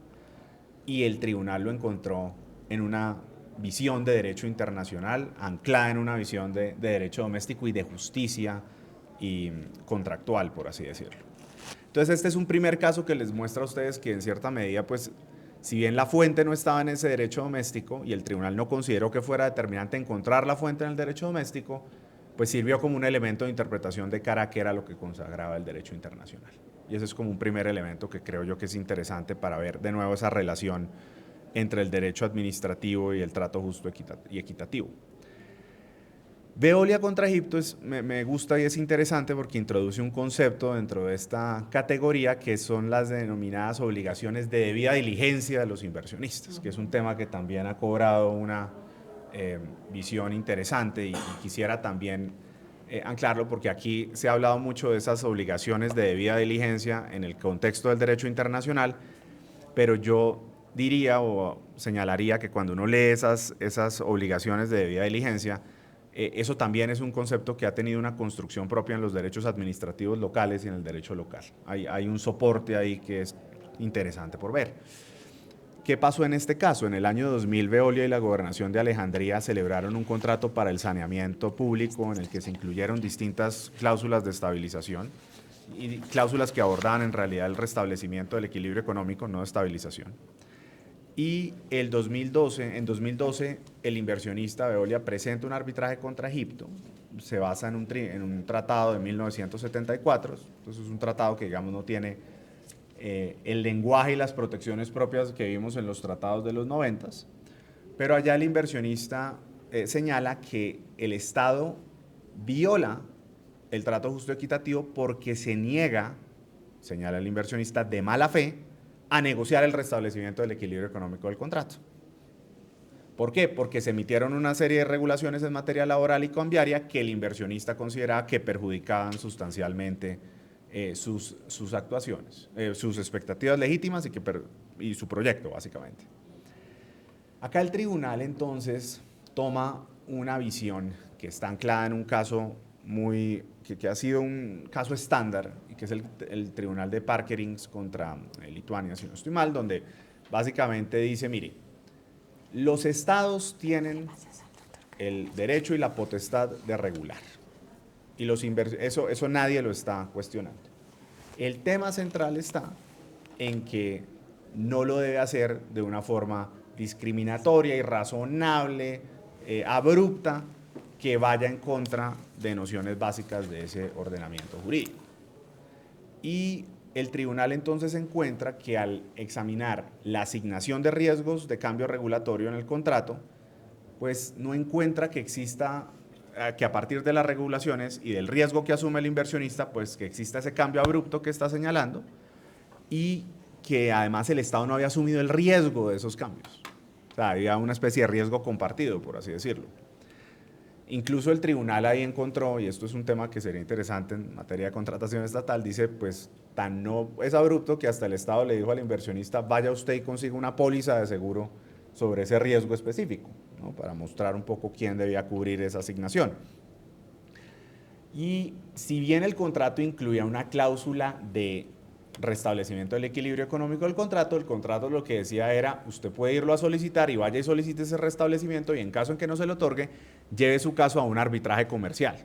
Y el tribunal lo encontró en una visión de derecho internacional, anclada en una visión de derecho doméstico y de justicia y contractual, por así decirlo. Entonces, este es un primer caso que les muestra a ustedes que en cierta medida, pues, si bien la fuente no estaba en ese derecho doméstico y el tribunal no consideró que fuera determinante encontrar la fuente en el derecho doméstico, pues sirvió como un elemento de interpretación de cara a qué era lo que consagraba el derecho internacional. Y ese es como un primer elemento que creo yo que es interesante para ver de nuevo esa relación entre el derecho administrativo y el trato justo y equitativo. Veolia contra Egipto me gusta y es interesante porque introduce un concepto dentro de esta categoría que son las denominadas obligaciones de debida diligencia de los inversionistas, que es un tema que también ha cobrado una visión interesante y quisiera también anclarlo porque aquí se ha hablado mucho de esas obligaciones de debida diligencia en el contexto del derecho internacional, pero yo diría o señalaría que cuando uno lee esas obligaciones de debida diligencia, eso también es un concepto que ha tenido una construcción propia en los derechos administrativos locales y en el derecho local. Hay un soporte ahí que es interesante por ver. ¿Qué pasó en este caso? En el año 2000, Veolia y la Gobernación de Alejandría celebraron un contrato para el saneamiento público en el que se incluyeron distintas cláusulas de estabilización y cláusulas que abordaban en realidad el restablecimiento del equilibrio económico, no de estabilización. Y en 2012, el inversionista Veolia presenta un arbitraje contra Egipto, se basa en un tratado de 1974, entonces es un tratado que, digamos, no tiene el lenguaje y las protecciones propias que vimos en los tratados de los 90, pero allá el inversionista señala que el Estado viola el trato justo y equitativo porque se niega, señala el inversionista, de mala fe, a negociar el restablecimiento del equilibrio económico del contrato. ¿Por qué? Porque se emitieron una serie de regulaciones en materia laboral y cambiaria que el inversionista consideraba que perjudicaban sustancialmente sus actuaciones, sus expectativas legítimas y su proyecto, básicamente. Acá el tribunal, entonces, toma una visión que está anclada en un caso que ha sido un caso estándar, y que es el tribunal de Parkerings contra Lituania, si no estoy mal, donde básicamente dice, mire, los estados tienen el derecho y la potestad de regular, y eso nadie lo está cuestionando. El tema central está en que no lo debe hacer de una forma discriminatoria, irrazonable, abrupta, que vaya en contra de nociones básicas de ese ordenamiento jurídico. Y el tribunal entonces encuentra que al examinar la asignación de riesgos de cambio regulatorio en el contrato, pues no encuentra que exista, que a partir de las regulaciones y del riesgo que asume el inversionista, pues que exista ese cambio abrupto que está señalando y que además el Estado no había asumido el riesgo de esos cambios. O sea, había una especie de riesgo compartido, por así decirlo. Incluso el tribunal ahí encontró, y esto es un tema que sería interesante en materia de contratación estatal, dice, pues tan no es abrupto que hasta el Estado le dijo al inversionista, vaya usted y consiga una póliza de seguro sobre ese riesgo específico, ¿no? Para mostrar un poco quién debía cubrir esa asignación. Y si bien el contrato incluía una cláusula de restablecimiento del equilibrio económico del contrato, el contrato lo que decía era, usted puede irlo a solicitar y vaya y solicite ese restablecimiento y en caso en que no se le otorgue, lleve su caso a un arbitraje comercial.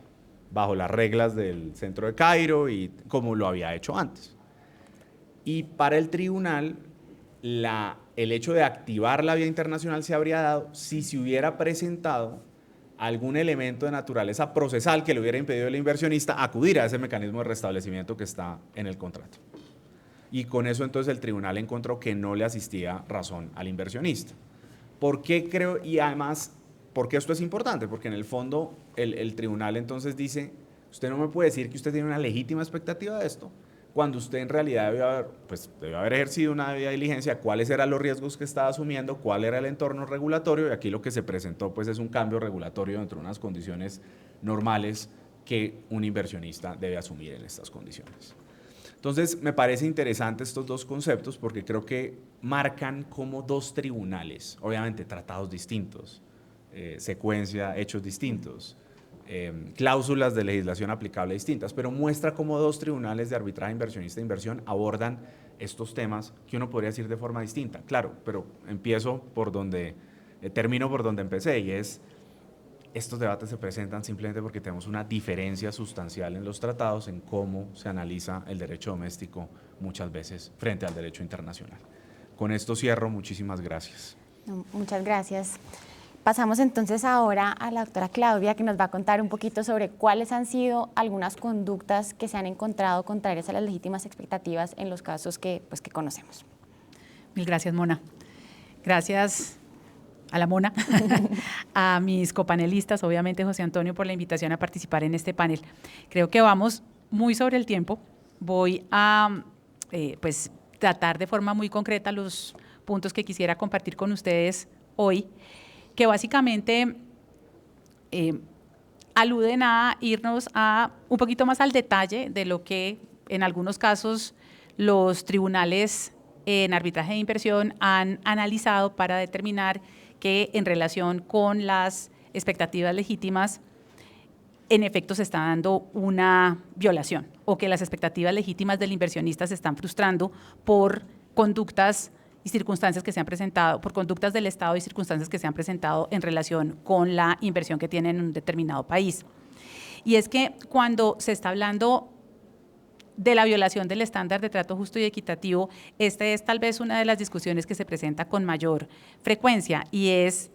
bajo las reglas del Centro de Cairo y como lo había hecho antes. Y para el tribunal, el hecho de activar la vía internacional se habría dado si se hubiera presentado algún elemento de naturaleza procesal que le hubiera impedido al inversionista acudir a ese mecanismo de restablecimiento que está en el contrato. Y con eso entonces el tribunal encontró que no le asistía razón al inversionista. ¿Por qué creo? Y además, ¿por qué esto es importante? Porque en el fondo el tribunal entonces dice, usted no me puede decir que usted tiene una legítima expectativa de esto, cuando usted en realidad debe haber ejercido una debida diligencia, cuáles eran los riesgos que estaba asumiendo, cuál era el entorno regulatorio, y aquí lo que se presentó pues es un cambio regulatorio dentro de unas condiciones normales que un inversionista debe asumir en estas condiciones. Entonces, me parece interesante estos dos conceptos porque creo que marcan como dos tribunales, obviamente tratados distintos, secuencia, hechos distintos, cláusulas de legislación aplicable distintas, pero muestra cómo dos tribunales de arbitraje inversionista e inversión abordan estos temas que uno podría decir de forma distinta. Claro, pero termino por donde empecé, y es, estos debates se presentan simplemente porque tenemos una diferencia sustancial en los tratados en cómo se analiza el derecho doméstico muchas veces frente al derecho internacional. Con esto cierro, muchísimas gracias. Muchas gracias. Pasamos entonces ahora a la doctora Claudia, que nos va a contar un poquito sobre cuáles han sido algunas conductas que se han encontrado contrarias a las legítimas expectativas en los casos que conocemos. Mil gracias, Mona. Gracias a la Mona, a mis copanelistas, obviamente José Antonio, por la invitación a participar en este panel. Creo que vamos muy sobre el tiempo. Voy a tratar de forma muy concreta los puntos que quisiera compartir con ustedes hoy, que básicamente aluden a irnos a un poquito más al detalle de lo que en algunos casos los tribunales en arbitraje de inversión han analizado para determinar que en relación con las expectativas legítimas, en efecto se está dando una violación o que las expectativas legítimas del inversionista se están frustrando por conductas y circunstancias que se han presentado, por conductas del Estado y circunstancias que se han presentado en relación con la inversión que tiene en un determinado país. Y es que cuando se está hablando de la violación del estándar de trato justo y equitativo, esta es tal vez una de las discusiones que se presenta con mayor frecuencia, y es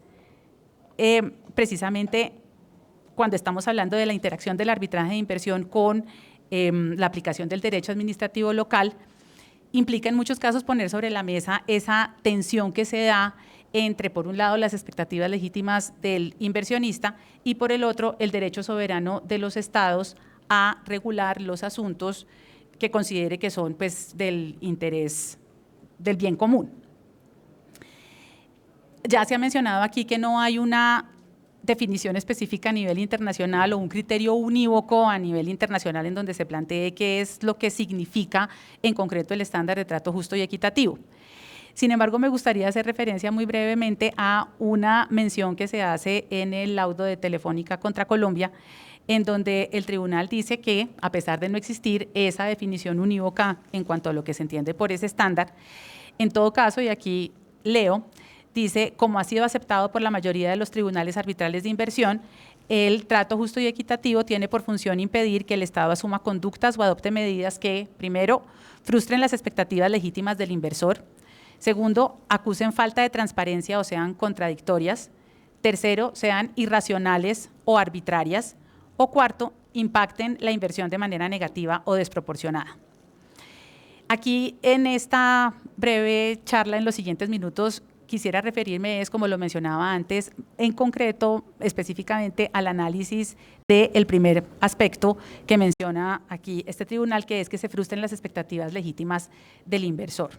precisamente cuando estamos hablando de la interacción del arbitraje de inversión con la aplicación del derecho administrativo local, implica en muchos casos poner sobre la mesa esa tensión que se da entre, por un lado, las expectativas legítimas del inversionista y, por el otro, el derecho soberano de los estados a regular los asuntos que considere que son pues, del interés del bien común. Ya se ha mencionado aquí que no hay una definición específica a nivel internacional o un criterio unívoco a nivel internacional en donde se plantee qué es lo que significa en concreto el estándar de trato justo y equitativo. Sin embargo, me gustaría hacer referencia muy brevemente a una mención que se hace en el laudo de Telefónica contra Colombia, en donde el tribunal dice que, a pesar de no existir esa definición unívoca en cuanto a lo que se entiende por ese estándar, en todo caso, y aquí leo, dice, como ha sido aceptado por la mayoría de los tribunales arbitrales de inversión, el trato justo y equitativo tiene por función impedir que el Estado asuma conductas o adopte medidas que, primero, frustren las expectativas legítimas del inversor, segundo, acusen falta de transparencia o sean contradictorias, tercero, sean irracionales o arbitrarias, o cuarto, impacten la inversión de manera negativa o desproporcionada. Aquí, en esta breve charla, en los siguientes minutos, quisiera referirme, como lo mencionaba antes, en concreto, específicamente al análisis del primer aspecto que menciona aquí este tribunal, que es que se frustren las expectativas legítimas del inversor.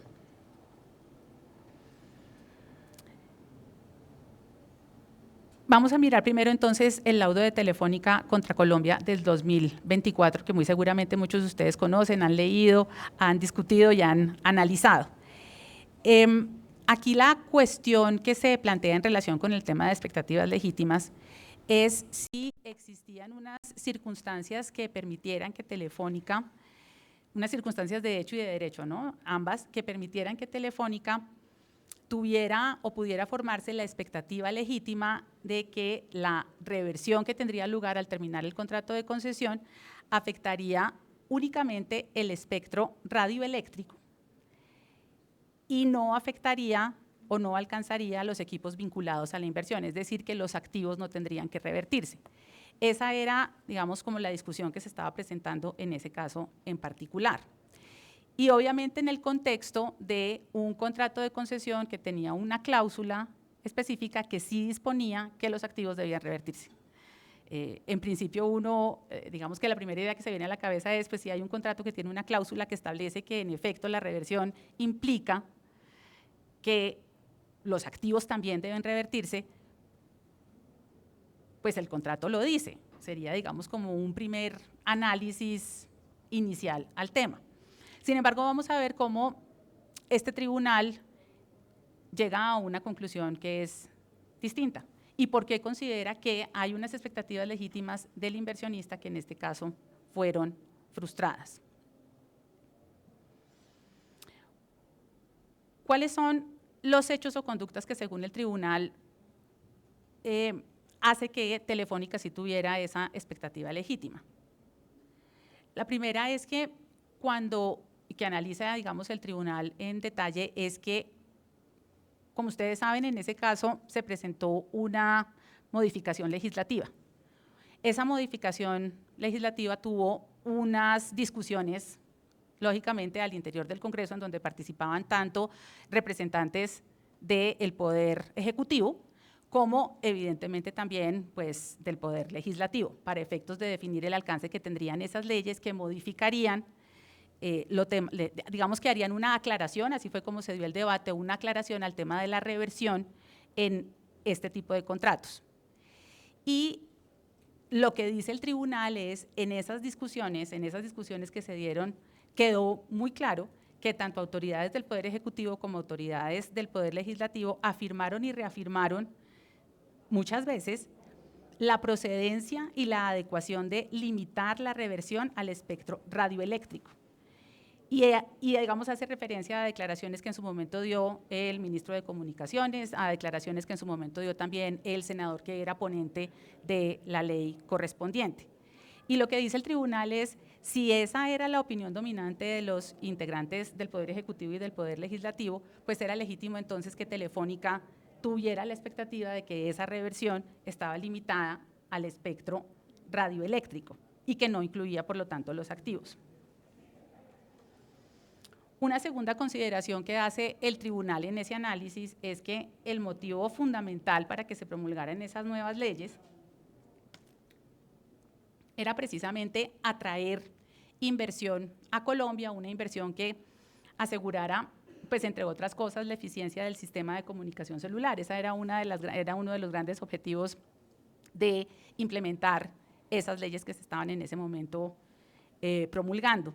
Vamos a mirar primero entonces el laudo de Telefónica contra Colombia del 2024, que muy seguramente muchos de ustedes conocen, han leído, han discutido y han analizado. Aquí la cuestión que se plantea en relación con el tema de expectativas legítimas es si existían unas circunstancias que permitieran que Telefónica, unas circunstancias de hecho y de derecho, ¿no? Ambas, que permitieran que Telefónica tuviera o pudiera formarse la expectativa legítima de que la reversión que tendría lugar al terminar el contrato de concesión afectaría únicamente el espectro radioeléctrico y no afectaría o no alcanzaría a los equipos vinculados a la inversión, es decir, que los activos no tendrían que revertirse. Esa era, digamos, como la discusión que se estaba presentando en ese caso en particular. Y obviamente en el contexto de un contrato de concesión que tenía una cláusula específica que sí disponía que los activos debían revertirse. En principio uno, digamos que la primera idea que se viene a la cabeza es, pues si hay un contrato que tiene una cláusula que establece que en efecto la reversión implica que los activos también deben revertirse, pues el contrato lo dice. Sería, digamos, como un primer análisis inicial al tema. Sin embargo, vamos a ver cómo este tribunal llega a una conclusión que es distinta y por qué considera que hay unas expectativas legítimas del inversionista que en este caso fueron frustradas. ¿Cuáles son los hechos o conductas que según el tribunal hace que Telefónica sí tuviera esa expectativa legítima? La primera es que que analiza, digamos, el tribunal en detalle, es que, como ustedes saben, en ese caso se presentó una modificación legislativa. Esa modificación legislativa tuvo unas discusiones, lógicamente, al interior del Congreso, en donde participaban tanto representantes del Poder Ejecutivo, como evidentemente también pues, del Poder Legislativo, para efectos de definir el alcance que tendrían esas leyes que modificarían, digamos que harían una aclaración, así fue como se dio el debate, una aclaración al tema de la reversión en este tipo de contratos. Y lo que dice el tribunal es, en esas discusiones que se dieron, quedó muy claro que tanto autoridades del Poder Ejecutivo como autoridades del Poder Legislativo afirmaron y reafirmaron muchas veces la procedencia y la adecuación de limitar la reversión al espectro radioeléctrico. Y digamos, hace referencia a declaraciones que en su momento dio el ministro de Comunicaciones, a declaraciones que en su momento dio también el senador que era ponente de la ley correspondiente. Y lo que dice el tribunal es, si esa era la opinión dominante de los integrantes del Poder Ejecutivo y del Poder Legislativo, pues era legítimo entonces que Telefónica tuviera la expectativa de que esa reversión estaba limitada al espectro radioeléctrico y que no incluía, por lo tanto, los activos. Una segunda consideración que hace el tribunal en ese análisis es que el motivo fundamental para que se promulgaran esas nuevas leyes era precisamente atraer inversión a Colombia, una inversión que asegurara, pues entre otras cosas, la eficiencia del sistema de comunicación celular. Esa era uno de los grandes objetivos de implementar esas leyes que se estaban en ese momento promulgando.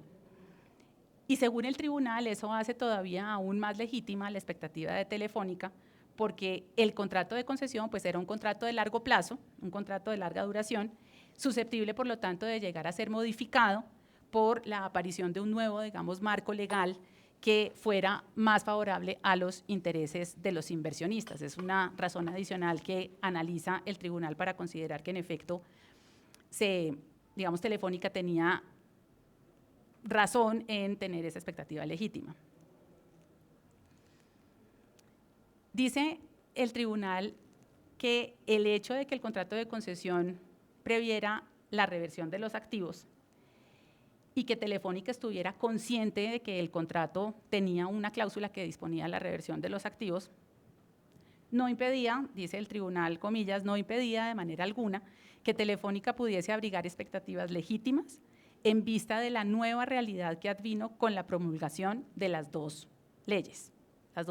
Y según el tribunal, eso hace todavía aún más legítima la expectativa de Telefónica, porque el contrato de concesión pues era un contrato de largo plazo, un contrato de larga duración, susceptible, por lo tanto, de llegar a ser modificado por la aparición de un nuevo, digamos, marco legal que fuera más favorable a los intereses de los inversionistas. Es una razón adicional que analiza el tribunal para considerar que, en efecto, digamos, Telefónica tenía razón en tener esa expectativa legítima. Dice el tribunal que el hecho de que el contrato de concesión previera la reversión de los activos y que Telefónica estuviera consciente de que el contrato tenía una cláusula que disponía la reversión de los activos, no impedía, dice el tribunal, comillas, no impedía de manera alguna que Telefónica pudiese abrigar expectativas legítimas en vista de la nueva realidad que advino con la promulgación de las dos leyes. Las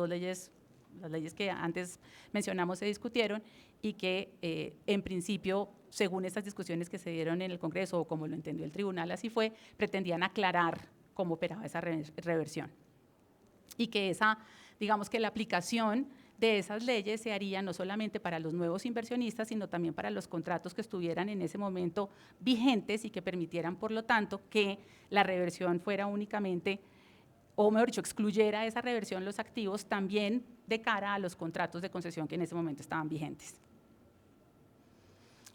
leyes que antes mencionamos se discutieron y que en principio, según estas discusiones que se dieron en el Congreso o como lo entendió el tribunal, así fue, pretendían aclarar cómo operaba esa reversión. Y que digamos que la aplicación de esas leyes se haría no solamente para los nuevos inversionistas, sino también para los contratos que estuvieran en ese momento vigentes y que permitieran, por lo tanto, que la reversión fuera únicamente o mejor dicho, excluyera esa reversión los activos también de cara a los contratos de concesión que en ese momento estaban vigentes.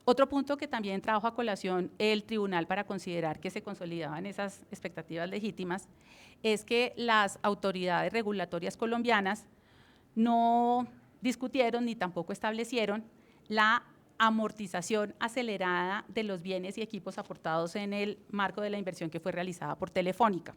Otro punto que también trajo a colación el tribunal para considerar que se consolidaban esas expectativas legítimas es que las autoridades regulatorias colombianas no discutieron ni tampoco establecieron la amortización acelerada de los bienes y equipos aportados en el marco de la inversión que fue realizada por Telefónica.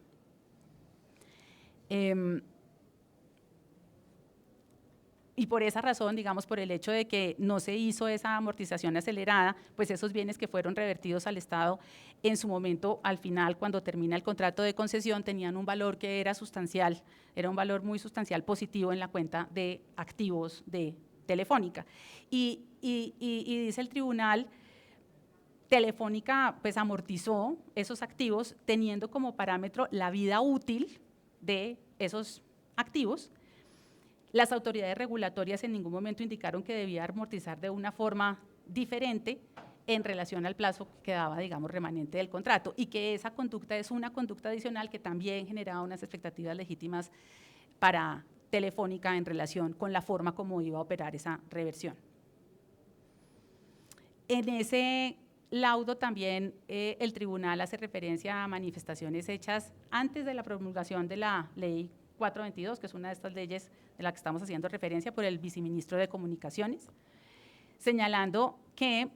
Y por esa razón, digamos, por el hecho de que no se hizo esa amortización acelerada, pues esos bienes que fueron revertidos al Estado en su momento, al final, cuando termina el contrato de concesión, tenían un valor que era sustancial, era un valor muy sustancial positivo en la cuenta de activos de Telefónica. Y dice el tribunal, Telefónica pues amortizó esos activos teniendo como parámetro la vida útil de esos activos. Las autoridades regulatorias en ningún momento indicaron que debía amortizar de una forma diferente en relación al plazo que quedaba, digamos, remanente del contrato, y que esa conducta es una conducta adicional que también generaba unas expectativas legítimas para Telefónica en relación con la forma como iba a operar esa reversión. En ese laudo también el tribunal hace referencia a manifestaciones hechas antes de la promulgación de la ley 422, que es una de estas leyes de la que estamos haciendo referencia, por el viceministro de Comunicaciones, señalando que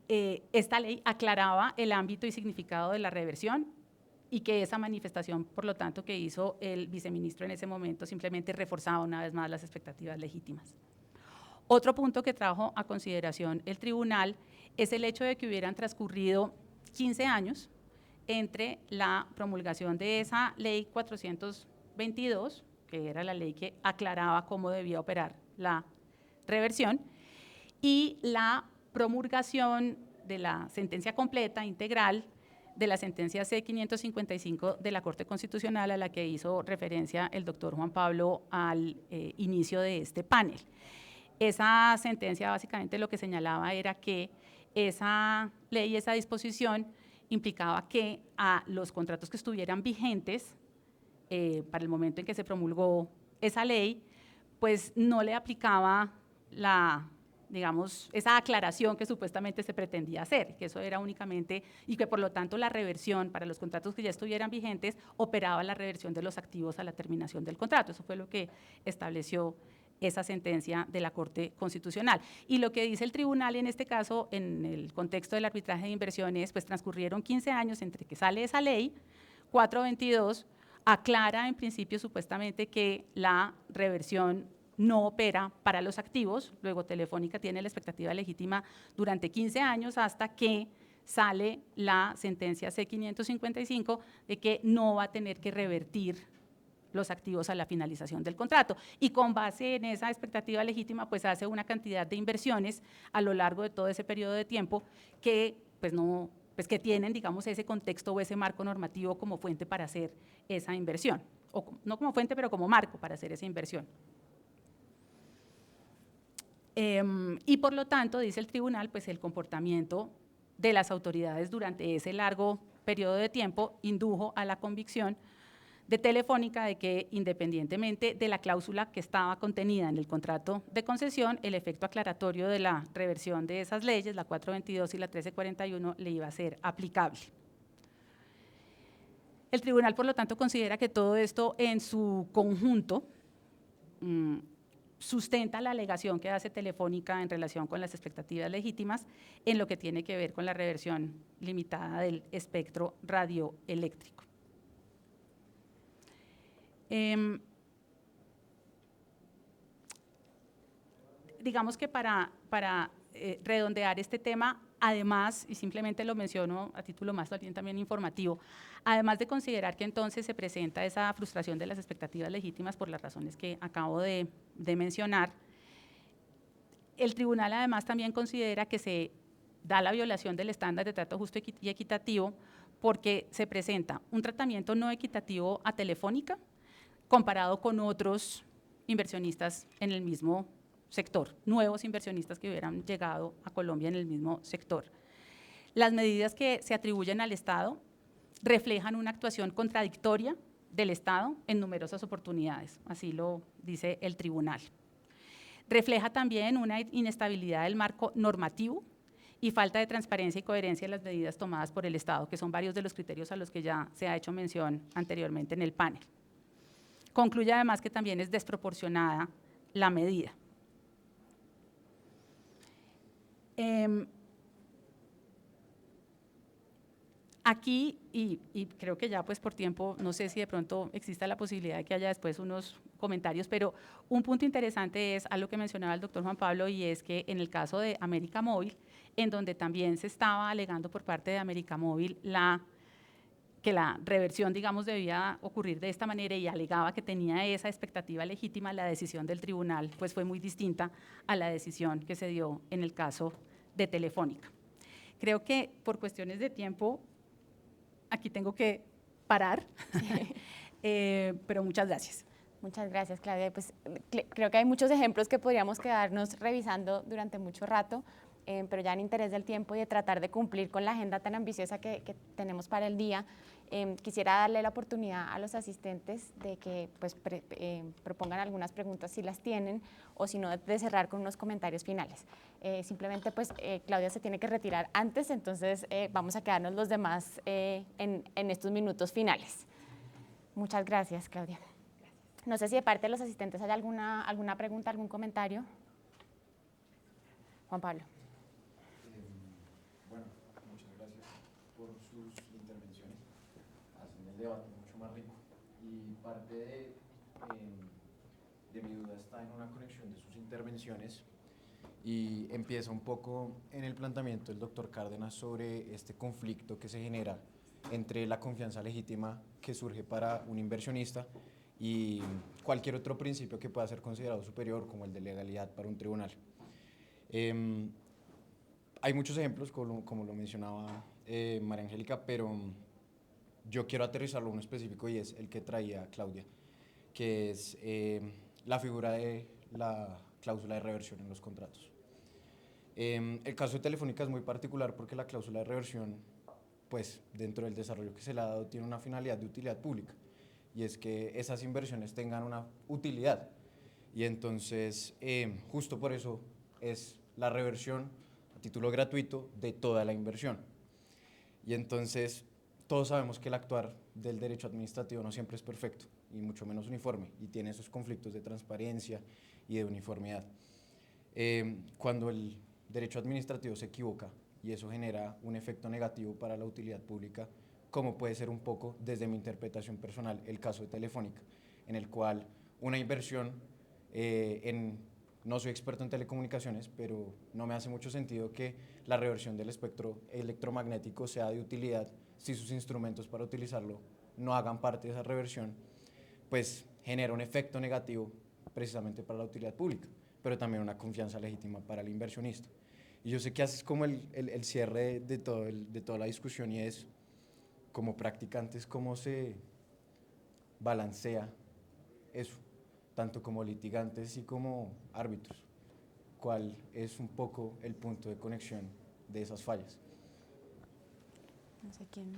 esta ley aclaraba el ámbito y significado de la reversión y que esa manifestación, por lo tanto, que hizo el viceministro en ese momento simplemente reforzaba una vez más las expectativas legítimas. Otro punto que trajo a consideración el tribunal es el hecho de que hubieran transcurrido 15 años entre la promulgación de esa ley 422, que era la ley que aclaraba cómo debía operar la reversión, y la promulgación de la sentencia completa, integral, de la sentencia C555 de la Corte Constitucional, a la que hizo referencia el doctor Juan Pablo al inicio de este panel. Esa sentencia básicamente lo que señalaba era que esa ley, esa disposición, implicaba que a los contratos que estuvieran vigentes para el momento en que se promulgó esa ley, pues no le aplicaba digamos, esa aclaración que supuestamente se pretendía hacer, que eso era únicamente, y que por lo tanto la reversión para los contratos que ya estuvieran vigentes operaba la reversión de los activos a la terminación del contrato. Eso fue lo que estableció esa sentencia de la Corte Constitucional. Y lo que dice el tribunal en este caso, en el contexto del arbitraje de inversiones, pues transcurrieron 15 años entre que sale esa ley, 422, aclara en principio supuestamente que la reversión no opera para los activos, luego Telefónica tiene la expectativa legítima durante 15 años hasta que sale la sentencia C555 de que no va a tener que revertir los activos a la finalización del contrato, y con base en esa expectativa legítima pues hace una cantidad de inversiones a lo largo de todo ese periodo de tiempo que pues que tienen, digamos, ese contexto o ese marco normativo como fuente para hacer esa inversión, o no como fuente pero como marco para hacer esa inversión. Y por lo tanto, dice el tribunal, pues el comportamiento de las autoridades durante ese largo periodo de tiempo indujo a la convicción de Telefónica de que, independientemente de la cláusula que estaba contenida en el contrato de concesión, el efecto aclaratorio de la reversión de esas leyes, la 422 y la 1341, le iba a ser aplicable. El tribunal, por lo tanto, considera que todo esto en su conjunto sustenta la alegación que hace Telefónica en relación con las expectativas legítimas en lo que tiene que ver con la reversión limitada del espectro radioeléctrico. Digamos que para redondear este tema, además, y simplemente lo menciono a título más también informativo, además de considerar que entonces se presenta esa frustración de las expectativas legítimas por las razones que acabo de mencionar, el tribunal además también considera que se da la violación del estándar de trato justo y equitativo porque se presenta un tratamiento no equitativo a Telefónica comparado con otros inversionistas en el mismo sector, nuevos inversionistas que hubieran llegado a Colombia en el mismo sector. Las medidas que se atribuyen al Estado reflejan una actuación contradictoria del Estado en numerosas oportunidades, así lo dice el tribunal. Refleja también una inestabilidad del marco normativo y falta de transparencia y coherencia en las medidas tomadas por el Estado, que son varios de los criterios a los que ya se ha hecho mención anteriormente en el panel. Concluye además que también es desproporcionada la medida. Aquí, y creo que ya pues por tiempo, no sé si de pronto exista la posibilidad de que haya después unos comentarios, pero un punto interesante es algo que mencionaba el doctor Juan Pablo, y es que en el caso de América Móvil, en donde también se estaba alegando por parte de América Móvil que la reversión, digamos, debía ocurrir de esta manera y alegaba que tenía esa expectativa legítima, la decisión del tribunal pues fue muy distinta a la decisión que se dio en el caso de Telefónica. Creo que por cuestiones de tiempo aquí tengo que parar, pero muchas gracias. Muchas gracias, Claudia. Pues, creo que hay muchos ejemplos que podríamos quedarnos revisando durante mucho rato, pero ya en interés del tiempo y de tratar de cumplir con la agenda tan ambiciosa que tenemos para el día, quisiera darle la oportunidad a los asistentes de que pues, propongan algunas preguntas si las tienen, o si no, de cerrar con unos comentarios finales. Simplemente pues Claudia se tiene que retirar antes, entonces vamos a quedarnos los demás en estos minutos finales. Muchas gracias, Claudia. No sé si de parte de los asistentes hay alguna pregunta, algún comentario. Juan Pablo. Bueno, muchas gracias por sus intervenciones. Hacen el debate mucho más rico. Y parte de mi duda está en una conexión de sus intervenciones, y empieza un poco en el planteamiento del doctor Cárdenas sobre este conflicto que se genera entre la confianza legítima que surge para un inversionista y cualquier otro principio que pueda ser considerado superior, como el de legalidad para un tribunal. Hay muchos ejemplos, como lo mencionaba María Angélica, pero yo quiero aterrizarlo a uno específico, y es el que traía Claudia, que es la figura de la cláusula de reversión en los contratos. El caso de Telefónica es muy particular porque la cláusula de reversión, pues dentro del desarrollo que se le ha dado, tiene una finalidad de utilidad pública, y es que esas inversiones tengan una utilidad, y entonces justo por eso es la reversión a título gratuito de toda la inversión. Y entonces todos sabemos que el actuar del derecho administrativo no siempre es perfecto, y mucho menos uniforme, y tiene esos conflictos de transparencia y de uniformidad. Cuando el derecho administrativo se equivoca y eso genera un efecto negativo para la utilidad pública, como puede ser un poco, desde mi interpretación personal, el caso de Telefónica, en el cual una inversión no soy experto en telecomunicaciones, pero no me hace mucho sentido que la reversión del espectro electromagnético sea de utilidad si sus instrumentos para utilizarlo no hagan parte de esa reversión, pues genera un efecto negativo precisamente para la utilidad pública, pero también una confianza legítima para el inversionista. Y yo sé que así es como el cierre de toda la discusión, y es, como practicantes, cómo se balancea eso, tanto como litigantes y como árbitros. ¿Cuál es un poco el punto de conexión de esas fallas? No sé quién.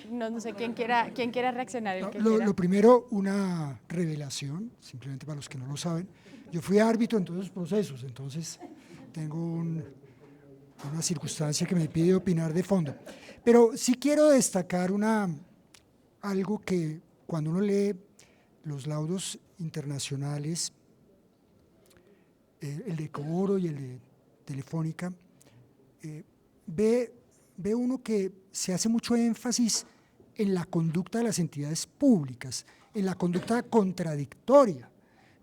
No sé quién quiera reaccionar. Lo primero, una revelación, simplemente para los que no lo saben. Yo fui árbitro en todos los procesos, entonces tengo una circunstancia que me pide opinar de fondo. Pero sí quiero destacar algo que cuando uno lee los laudos internacionales, el de Coboro y el de Telefónica, ve uno que se hace mucho énfasis en la conducta de las entidades públicas, en la conducta contradictoria.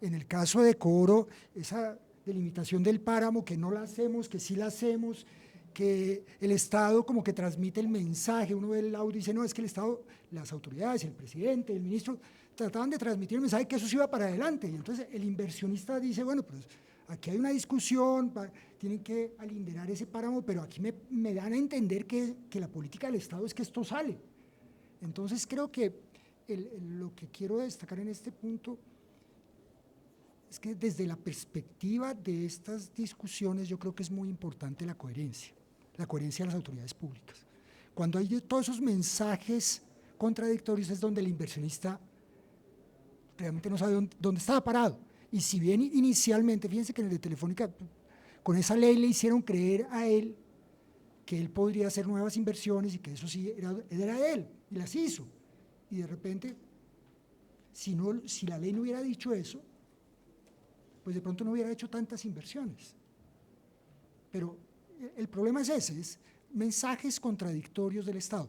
En el caso de Coboro, esa delimitación del páramo, que no la hacemos, que sí la hacemos, que el Estado como que transmite el mensaje, uno ve el laudo y dice, no, es que el Estado, las autoridades, el presidente, el ministro, trataban de transmitir el mensaje que eso se iba para adelante, y entonces el inversionista dice, bueno, pues aquí hay una discusión, tienen que alinderar ese páramo, pero aquí me dan a entender que la política del Estado es que esto sale. Entonces creo que lo que quiero destacar en este punto es que desde la perspectiva de estas discusiones yo creo que es muy importante la coherencia. la coherencia de las autoridades públicas. Cuando hay todos esos mensajes contradictorios es donde el inversionista realmente no sabe dónde estaba parado. Y si bien inicialmente, fíjense que en el de Telefónica, con esa ley le hicieron creer a él que él podría hacer nuevas inversiones y que eso sí era de él, y las hizo. Y de repente, si la ley no hubiera dicho eso, pues de pronto no hubiera hecho tantas inversiones. Pero el problema es ese, es mensajes contradictorios del Estado.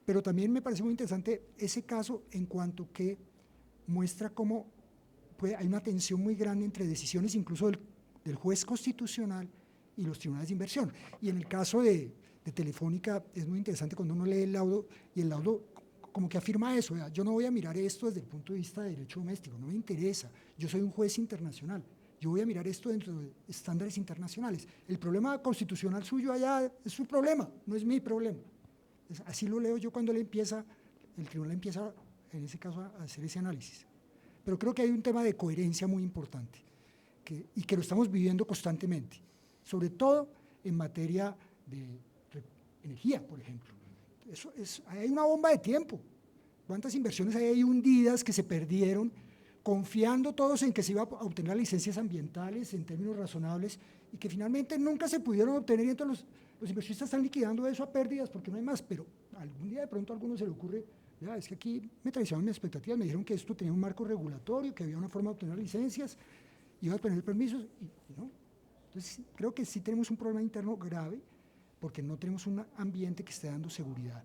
Pero también me parece muy interesante ese caso en cuanto que muestra cómo hay una tensión muy grande entre decisiones incluso del juez constitucional y los tribunales de inversión. Y en el caso de Telefónica es muy interesante cuando uno lee el laudo, y el laudo como que afirma eso, ¿verdad? Yo no voy a mirar esto desde el punto de vista de derecho doméstico, no me interesa, yo soy un juez internacional, yo voy a mirar esto dentro de estándares internacionales. El problema constitucional suyo allá es su problema, no es mi problema. Así lo leo yo cuando el tribunal empieza, en ese caso, a hacer ese análisis. Pero creo que hay un tema de coherencia muy importante y que lo estamos viviendo constantemente, sobre todo en materia de energía, por ejemplo. Hay una bomba de tiempo. ¿Cuántas inversiones hay ahí hundidas que se perdieron, confiando todos en que se iba a obtener licencias ambientales en términos razonables y que finalmente nunca se pudieron obtener, y entonces los inversionistas están liquidando eso a pérdidas porque no hay más? Pero algún día de pronto a alguno se le ocurre, ya, es que aquí me traicionaron mis expectativas, me dijeron que esto tenía un marco regulatorio, que había una forma de obtener licencias, iba a obtener permisos, y no. Entonces creo que sí tenemos un problema interno grave, porque no tenemos un ambiente que esté dando seguridad.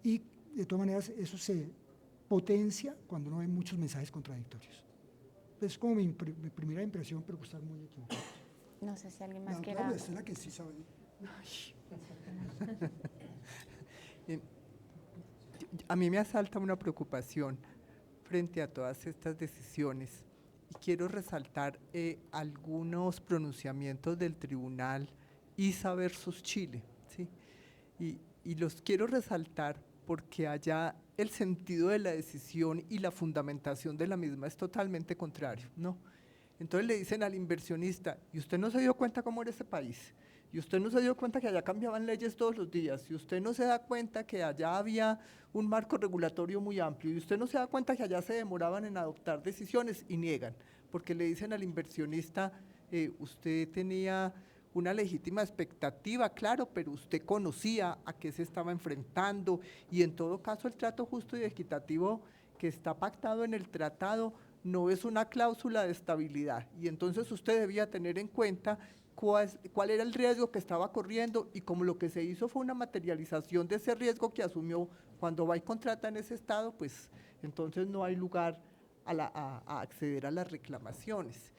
Y de todas maneras eso se potencia cuando no hay muchos mensajes contradictorios. Es como mi primera impresión, pero puede estar muy equivocado. No sé si alguien más quiera. Claudia es la que sí sabe. A mí me asalta una preocupación frente a todas estas decisiones y quiero resaltar algunos pronunciamientos del tribunal ISA versus Chile, ¿sí? Y los quiero resaltar porque allá el sentido de la decisión y la fundamentación de la misma es totalmente contrario, ¿no? Entonces le dicen al inversionista, ¿y usted no se dio cuenta cómo era ese país? ¿Y usted no se dio cuenta que allá cambiaban leyes todos los días? ¿Y usted no se da cuenta que allá había un marco regulatorio muy amplio? ¿Y usted no se da cuenta que allá se demoraban en adoptar decisiones? Y niegan, porque le dicen al inversionista, usted tenía una legítima expectativa, claro, pero usted conocía a qué se estaba enfrentando y en todo caso el trato justo y equitativo que está pactado en el tratado no es una cláusula de estabilidad y entonces usted debía tener en cuenta cuál era el riesgo que estaba corriendo y como lo que se hizo fue una materialización de ese riesgo que asumió cuando va y contrata en ese estado, pues entonces no hay lugar a acceder a las reclamaciones.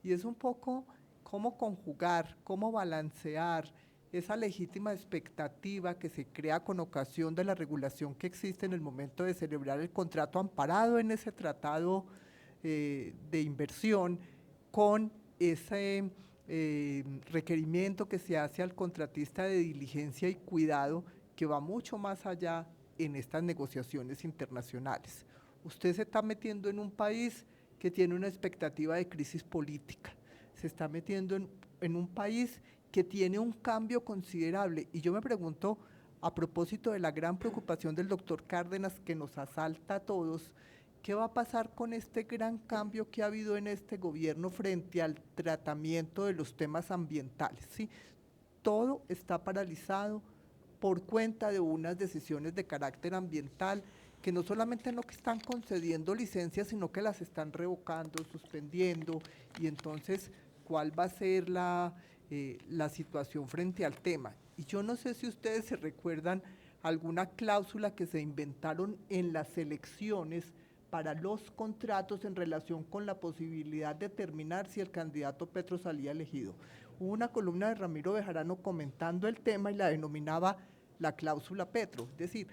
Y es un poco cómo conjugar, cómo balancear esa legítima expectativa que se crea con ocasión de la regulación que existe en el momento de celebrar el contrato amparado en ese tratado de inversión con ese requerimiento que se hace al contratista de diligencia y cuidado que va mucho más allá en estas negociaciones internacionales. Usted se está metiendo en un país que tiene una expectativa de crisis política, se está metiendo en un país que tiene un cambio considerable y yo me pregunto, a propósito de la gran preocupación del doctor Cárdenas que nos asalta a todos, ¿qué va a pasar con este gran cambio que ha habido en este gobierno frente al tratamiento de los temas ambientales? ¿Sí? Todo está paralizado por cuenta de unas decisiones de carácter ambiental que no solamente no que están concediendo licencias, sino que las están revocando, suspendiendo, y entonces, ¿cuál va a ser la situación frente al tema? Y yo no sé si ustedes se recuerdan alguna cláusula que se inventaron en las elecciones para los contratos en relación con la posibilidad de determinar si el candidato Petro salía elegido. Hubo una columna de Ramiro Bejarano comentando el tema y la denominaba la cláusula Petro, es decir,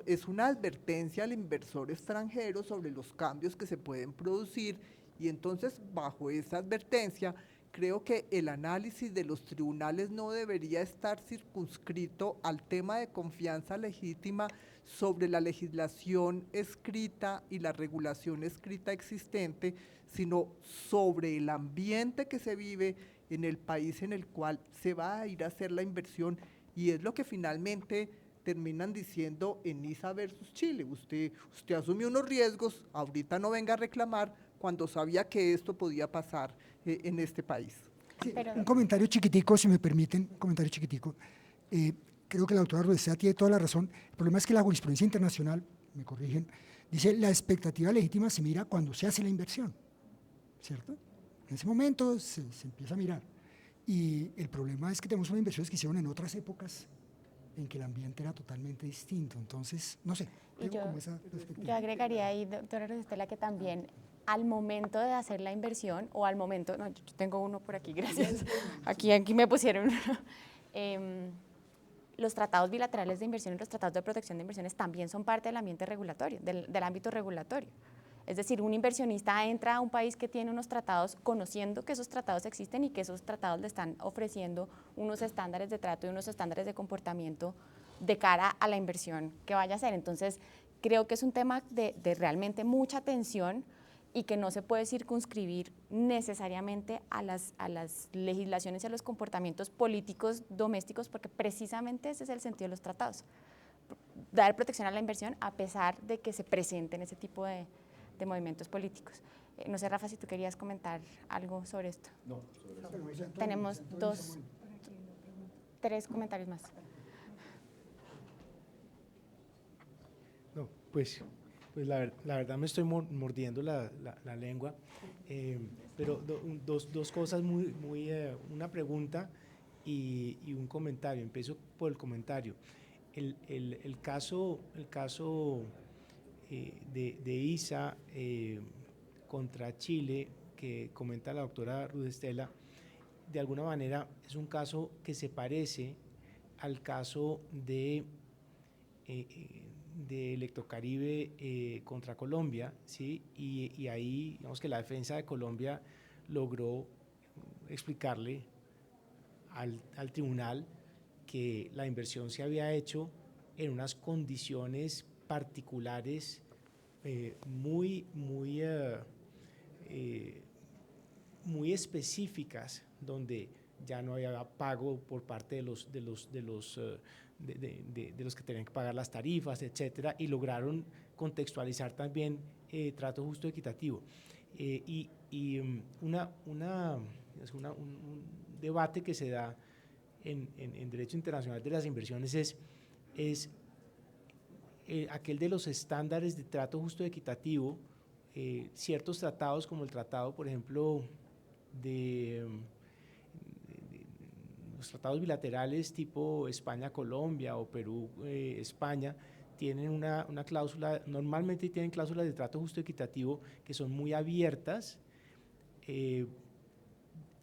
es una advertencia al inversor extranjero sobre los cambios que se pueden producir y entonces bajo esa advertencia creo que el análisis de los tribunales no debería estar circunscrito al tema de confianza legítima sobre la legislación escrita y la regulación escrita existente, sino sobre el ambiente que se vive en el país en el cual se va a ir a hacer la inversión, y es lo que finalmente terminan diciendo en ISA versus Chile. Usted asumió unos riesgos, ahorita no venga a reclamar cuando sabía que esto podía pasar en este país. Sí, un comentario chiquitico, si me permiten, un comentario chiquitico. Creo que la doctora Rudestella tiene toda la razón. El problema es que la jurisprudencia internacional, me corrigen, dice la expectativa legítima se mira cuando se hace la inversión, ¿cierto? En ese momento se empieza a mirar. Y el problema es que tenemos unas inversiones que hicieron en otras épocas en que el ambiente era totalmente distinto. Entonces, no sé, tengo como esa perspectiva. Yo agregaría ahí, doctora Rudestella, que también al momento de hacer la inversión, o al momento, no, yo tengo uno por aquí, gracias, aquí me pusieron uno. Los tratados bilaterales de inversión y los tratados de protección de inversiones también son parte del ambiente regulatorio, del ámbito regulatorio. Es decir, un inversionista entra a un país que tiene unos tratados, conociendo que esos tratados existen y que esos tratados le están ofreciendo unos estándares de trato y unos estándares de comportamiento de cara a la inversión que vaya a hacer. Entonces, creo que es un tema de realmente mucha atención y que no se puede circunscribir necesariamente a las legislaciones y a los comportamientos políticos domésticos, porque precisamente ese es el sentido de los tratados, dar protección a la inversión a pesar de que se presenten ese tipo de movimientos políticos. No sé, Rafa, si tú querías comentar algo sobre esto. No, sobre eso. Tenemos tres comentarios más. No, pues la verdad me estoy mordiendo la lengua, pero dos cosas una pregunta y un comentario. Empiezo por el comentario. El caso de ISA contra Chile, que comenta la doctora Rudestella, de alguna manera es un caso que se parece al caso de Electrocaribe contra Colombia, ¿sí? Y ahí, digamos que la defensa de Colombia logró explicarle al tribunal que la inversión se había hecho en unas condiciones particulares muy específicas, donde ya no había pago por parte de los que tenían que pagar las tarifas, etcétera, y lograron contextualizar también trato justo equitativo. Un debate que se da en derecho internacional de las inversiones es aquel de los estándares de trato justo equitativo. Ciertos tratados, como el tratado, por ejemplo, los tratados bilaterales tipo España-Colombia o Perú-España, tienen una cláusula, normalmente tienen cláusulas de trato justo equitativo que son muy abiertas,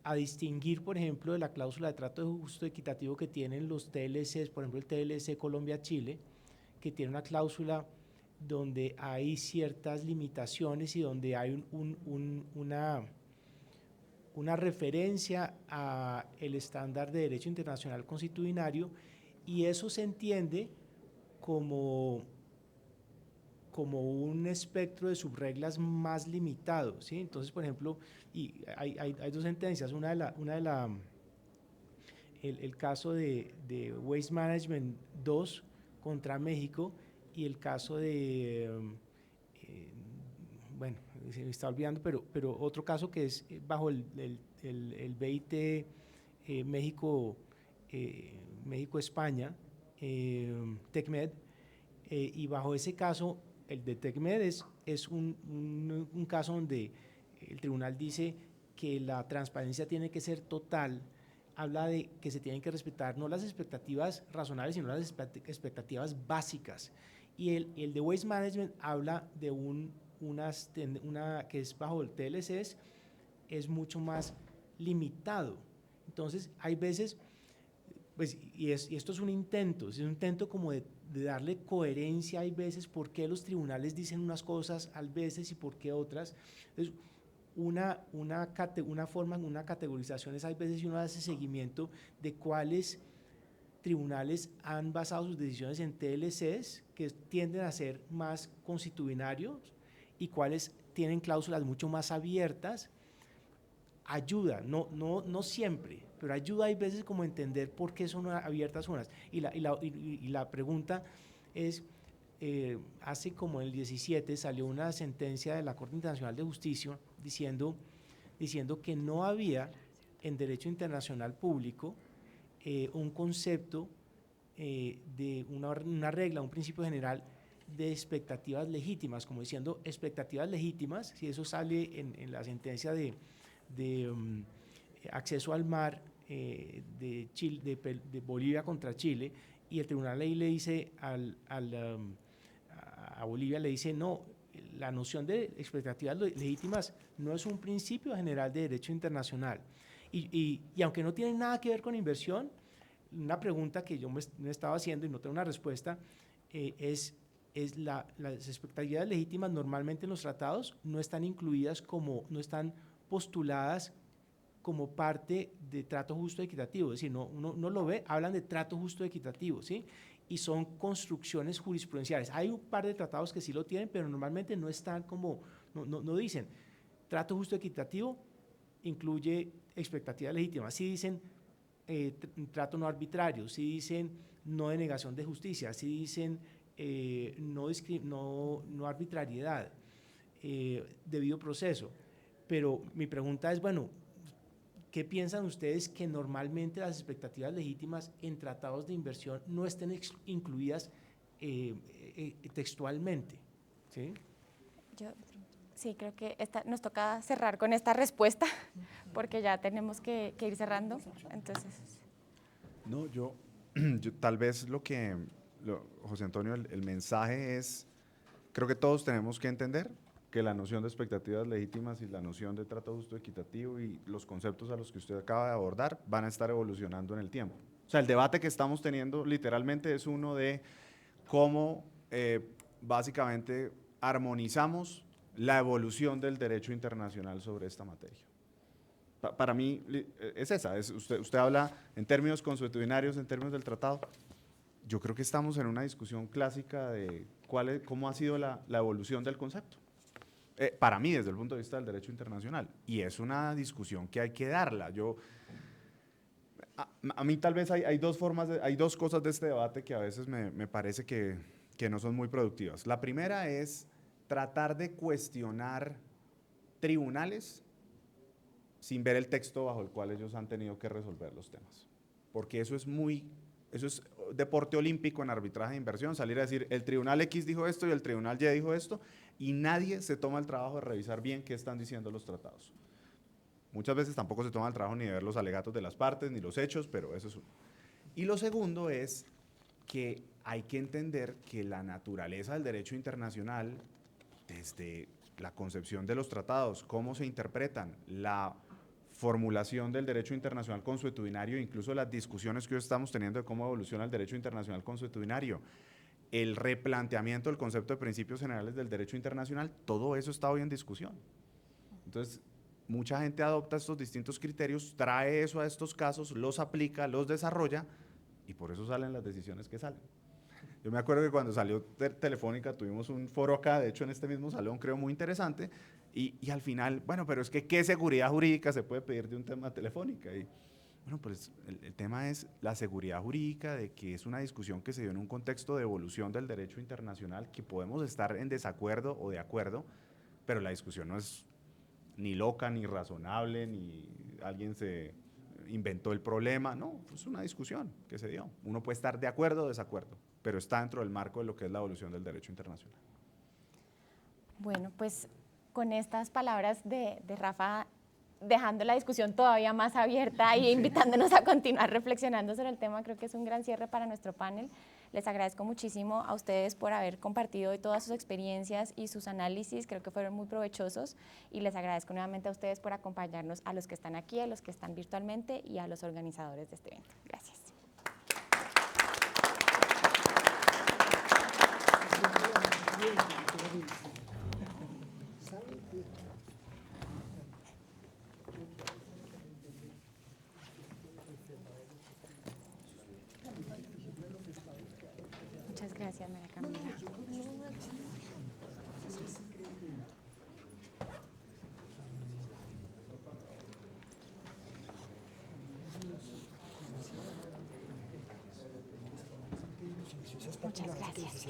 a distinguir, por ejemplo, de la cláusula de trato justo equitativo que tienen los TLCs, por ejemplo, el TLC Colombia-Chile, que tiene una cláusula donde hay ciertas limitaciones y donde hay una referencia a el estándar de derecho internacional consuetudinario, y eso se entiende como un espectro de subreglas más limitado, ¿sí? Entonces, por ejemplo, y hay dos sentencias, el caso de Waste Management 2 contra México, y el caso de, bueno, se me está olvidando, pero otro caso que es bajo el BIT México-España, TECMED, y bajo ese caso, el de TECMED es un caso donde el tribunal dice que la transparencia tiene que ser total, habla de que se tienen que respetar no las expectativas razonables, sino las expectativas básicas. Y el de Waste Management habla de una que es bajo el TLC, es mucho más limitado. Entonces, hay veces, pues, y esto es un intento como de darle coherencia, hay veces, por qué los tribunales dicen unas cosas a veces y por qué otras. Entonces, una categorización es, hay veces, y uno hace seguimiento de cuáles tribunales han basado sus decisiones en TLCs, que tienden a ser más consuetudinarios, y cuáles tienen cláusulas mucho más abiertas, ayuda, no siempre, pero ayuda hay veces como a entender por qué son abiertas unas. Y la pregunta es, hace como el 17 salió una sentencia de la Corte Internacional de Justicia diciendo que no había en derecho internacional público un concepto de una regla, un principio general de expectativas legítimas, como diciendo expectativas legítimas, si eso sale en la sentencia de acceso al mar de Bolivia contra Chile, y el tribunal ahí le dice a Bolivia, le dice no, la noción de expectativas legítimas no es un principio general de derecho internacional, y aunque no tiene nada que ver con inversión, una pregunta que yo me estaba haciendo y no tengo una respuesta es las expectativas legítimas normalmente en los tratados no están incluidas no están postuladas como parte de trato justo y equitativo, es decir, uno lo ve, hablan de trato justo y equitativo, ¿sí? Y son construcciones jurisprudenciales. Hay un par de tratados que sí lo tienen, pero normalmente no están como, no dicen trato justo y equitativo incluye expectativas legítimas, sí dicen trato no arbitrario, sí dicen no denegación de justicia, sí dicen no arbitrariedad, debido proceso. Pero mi pregunta es, bueno, ¿qué piensan ustedes que normalmente las expectativas legítimas en tratados de inversión no estén incluidas textualmente? ¿Sí? Sí, creo que nos toca cerrar con esta respuesta, porque ya tenemos que ir cerrando. Entonces. No, yo tal vez José Antonio, el mensaje es, creo que todos tenemos que entender que la noción de expectativas legítimas y la noción de trato justo equitativo y los conceptos a los que usted acaba de abordar van a estar evolucionando en el tiempo. O sea, el debate que estamos teniendo literalmente es uno de cómo básicamente armonizamos la evolución del derecho internacional sobre esta materia. Para mí es esa, usted habla en términos consuetudinarios, en términos del tratado. Yo creo que estamos en una discusión clásica de cómo ha sido la evolución del concepto. Para mí, desde el punto de vista del derecho internacional. Y es una discusión que hay que darla. A mí tal vez hay dos cosas de este debate que a veces me parece que no son muy productivas. La primera es tratar de cuestionar tribunales sin ver el texto bajo el cual ellos han tenido que resolver los temas. Porque eso es deporte olímpico en arbitraje de inversión, salir a decir el tribunal X dijo esto y el tribunal Y dijo esto, y nadie se toma el trabajo de revisar bien qué están diciendo los tratados. Muchas veces tampoco se toma el trabajo ni de ver los alegatos de las partes, ni los hechos, pero eso es uno. Y lo segundo es que hay que entender que la naturaleza del derecho internacional, desde la concepción de los tratados, cómo se interpretan, la formulación del derecho internacional consuetudinario, incluso las discusiones que hoy estamos teniendo de cómo evoluciona el derecho internacional consuetudinario, el replanteamiento del concepto de principios generales del derecho internacional, todo eso está hoy en discusión. Entonces, mucha gente adopta estos distintos criterios, trae eso a estos casos, los aplica, los desarrolla, y por eso salen las decisiones que salen. Yo me acuerdo que cuando salió Telefónica tuvimos un foro acá, de hecho en este mismo salón, creo muy interesante, y al final, bueno, pero es que ¿qué seguridad jurídica se puede pedir de un tema de Telefónica? Y bueno, pues el tema es la seguridad jurídica, de que es una discusión que se dio en un contexto de evolución del derecho internacional, que podemos estar en desacuerdo o de acuerdo, pero la discusión no es ni loca, ni razonable, ni alguien se inventó el problema, no, es una discusión que se dio. Uno puede estar de acuerdo o desacuerdo, pero está dentro del marco de lo que es la evolución del derecho internacional. Bueno, pues con estas palabras de Rafa, dejando la discusión todavía más abierta y invitándonos a continuar reflexionando sobre el tema, creo que es un gran cierre para nuestro panel. Les agradezco muchísimo a ustedes por haber compartido hoy todas sus experiencias y sus análisis, creo que fueron muy provechosos, y les agradezco nuevamente a ustedes por acompañarnos, a los que están aquí, a los que están virtualmente y a los organizadores de este evento. Gracias. Muchas gracias, María Camila. Muchas gracias.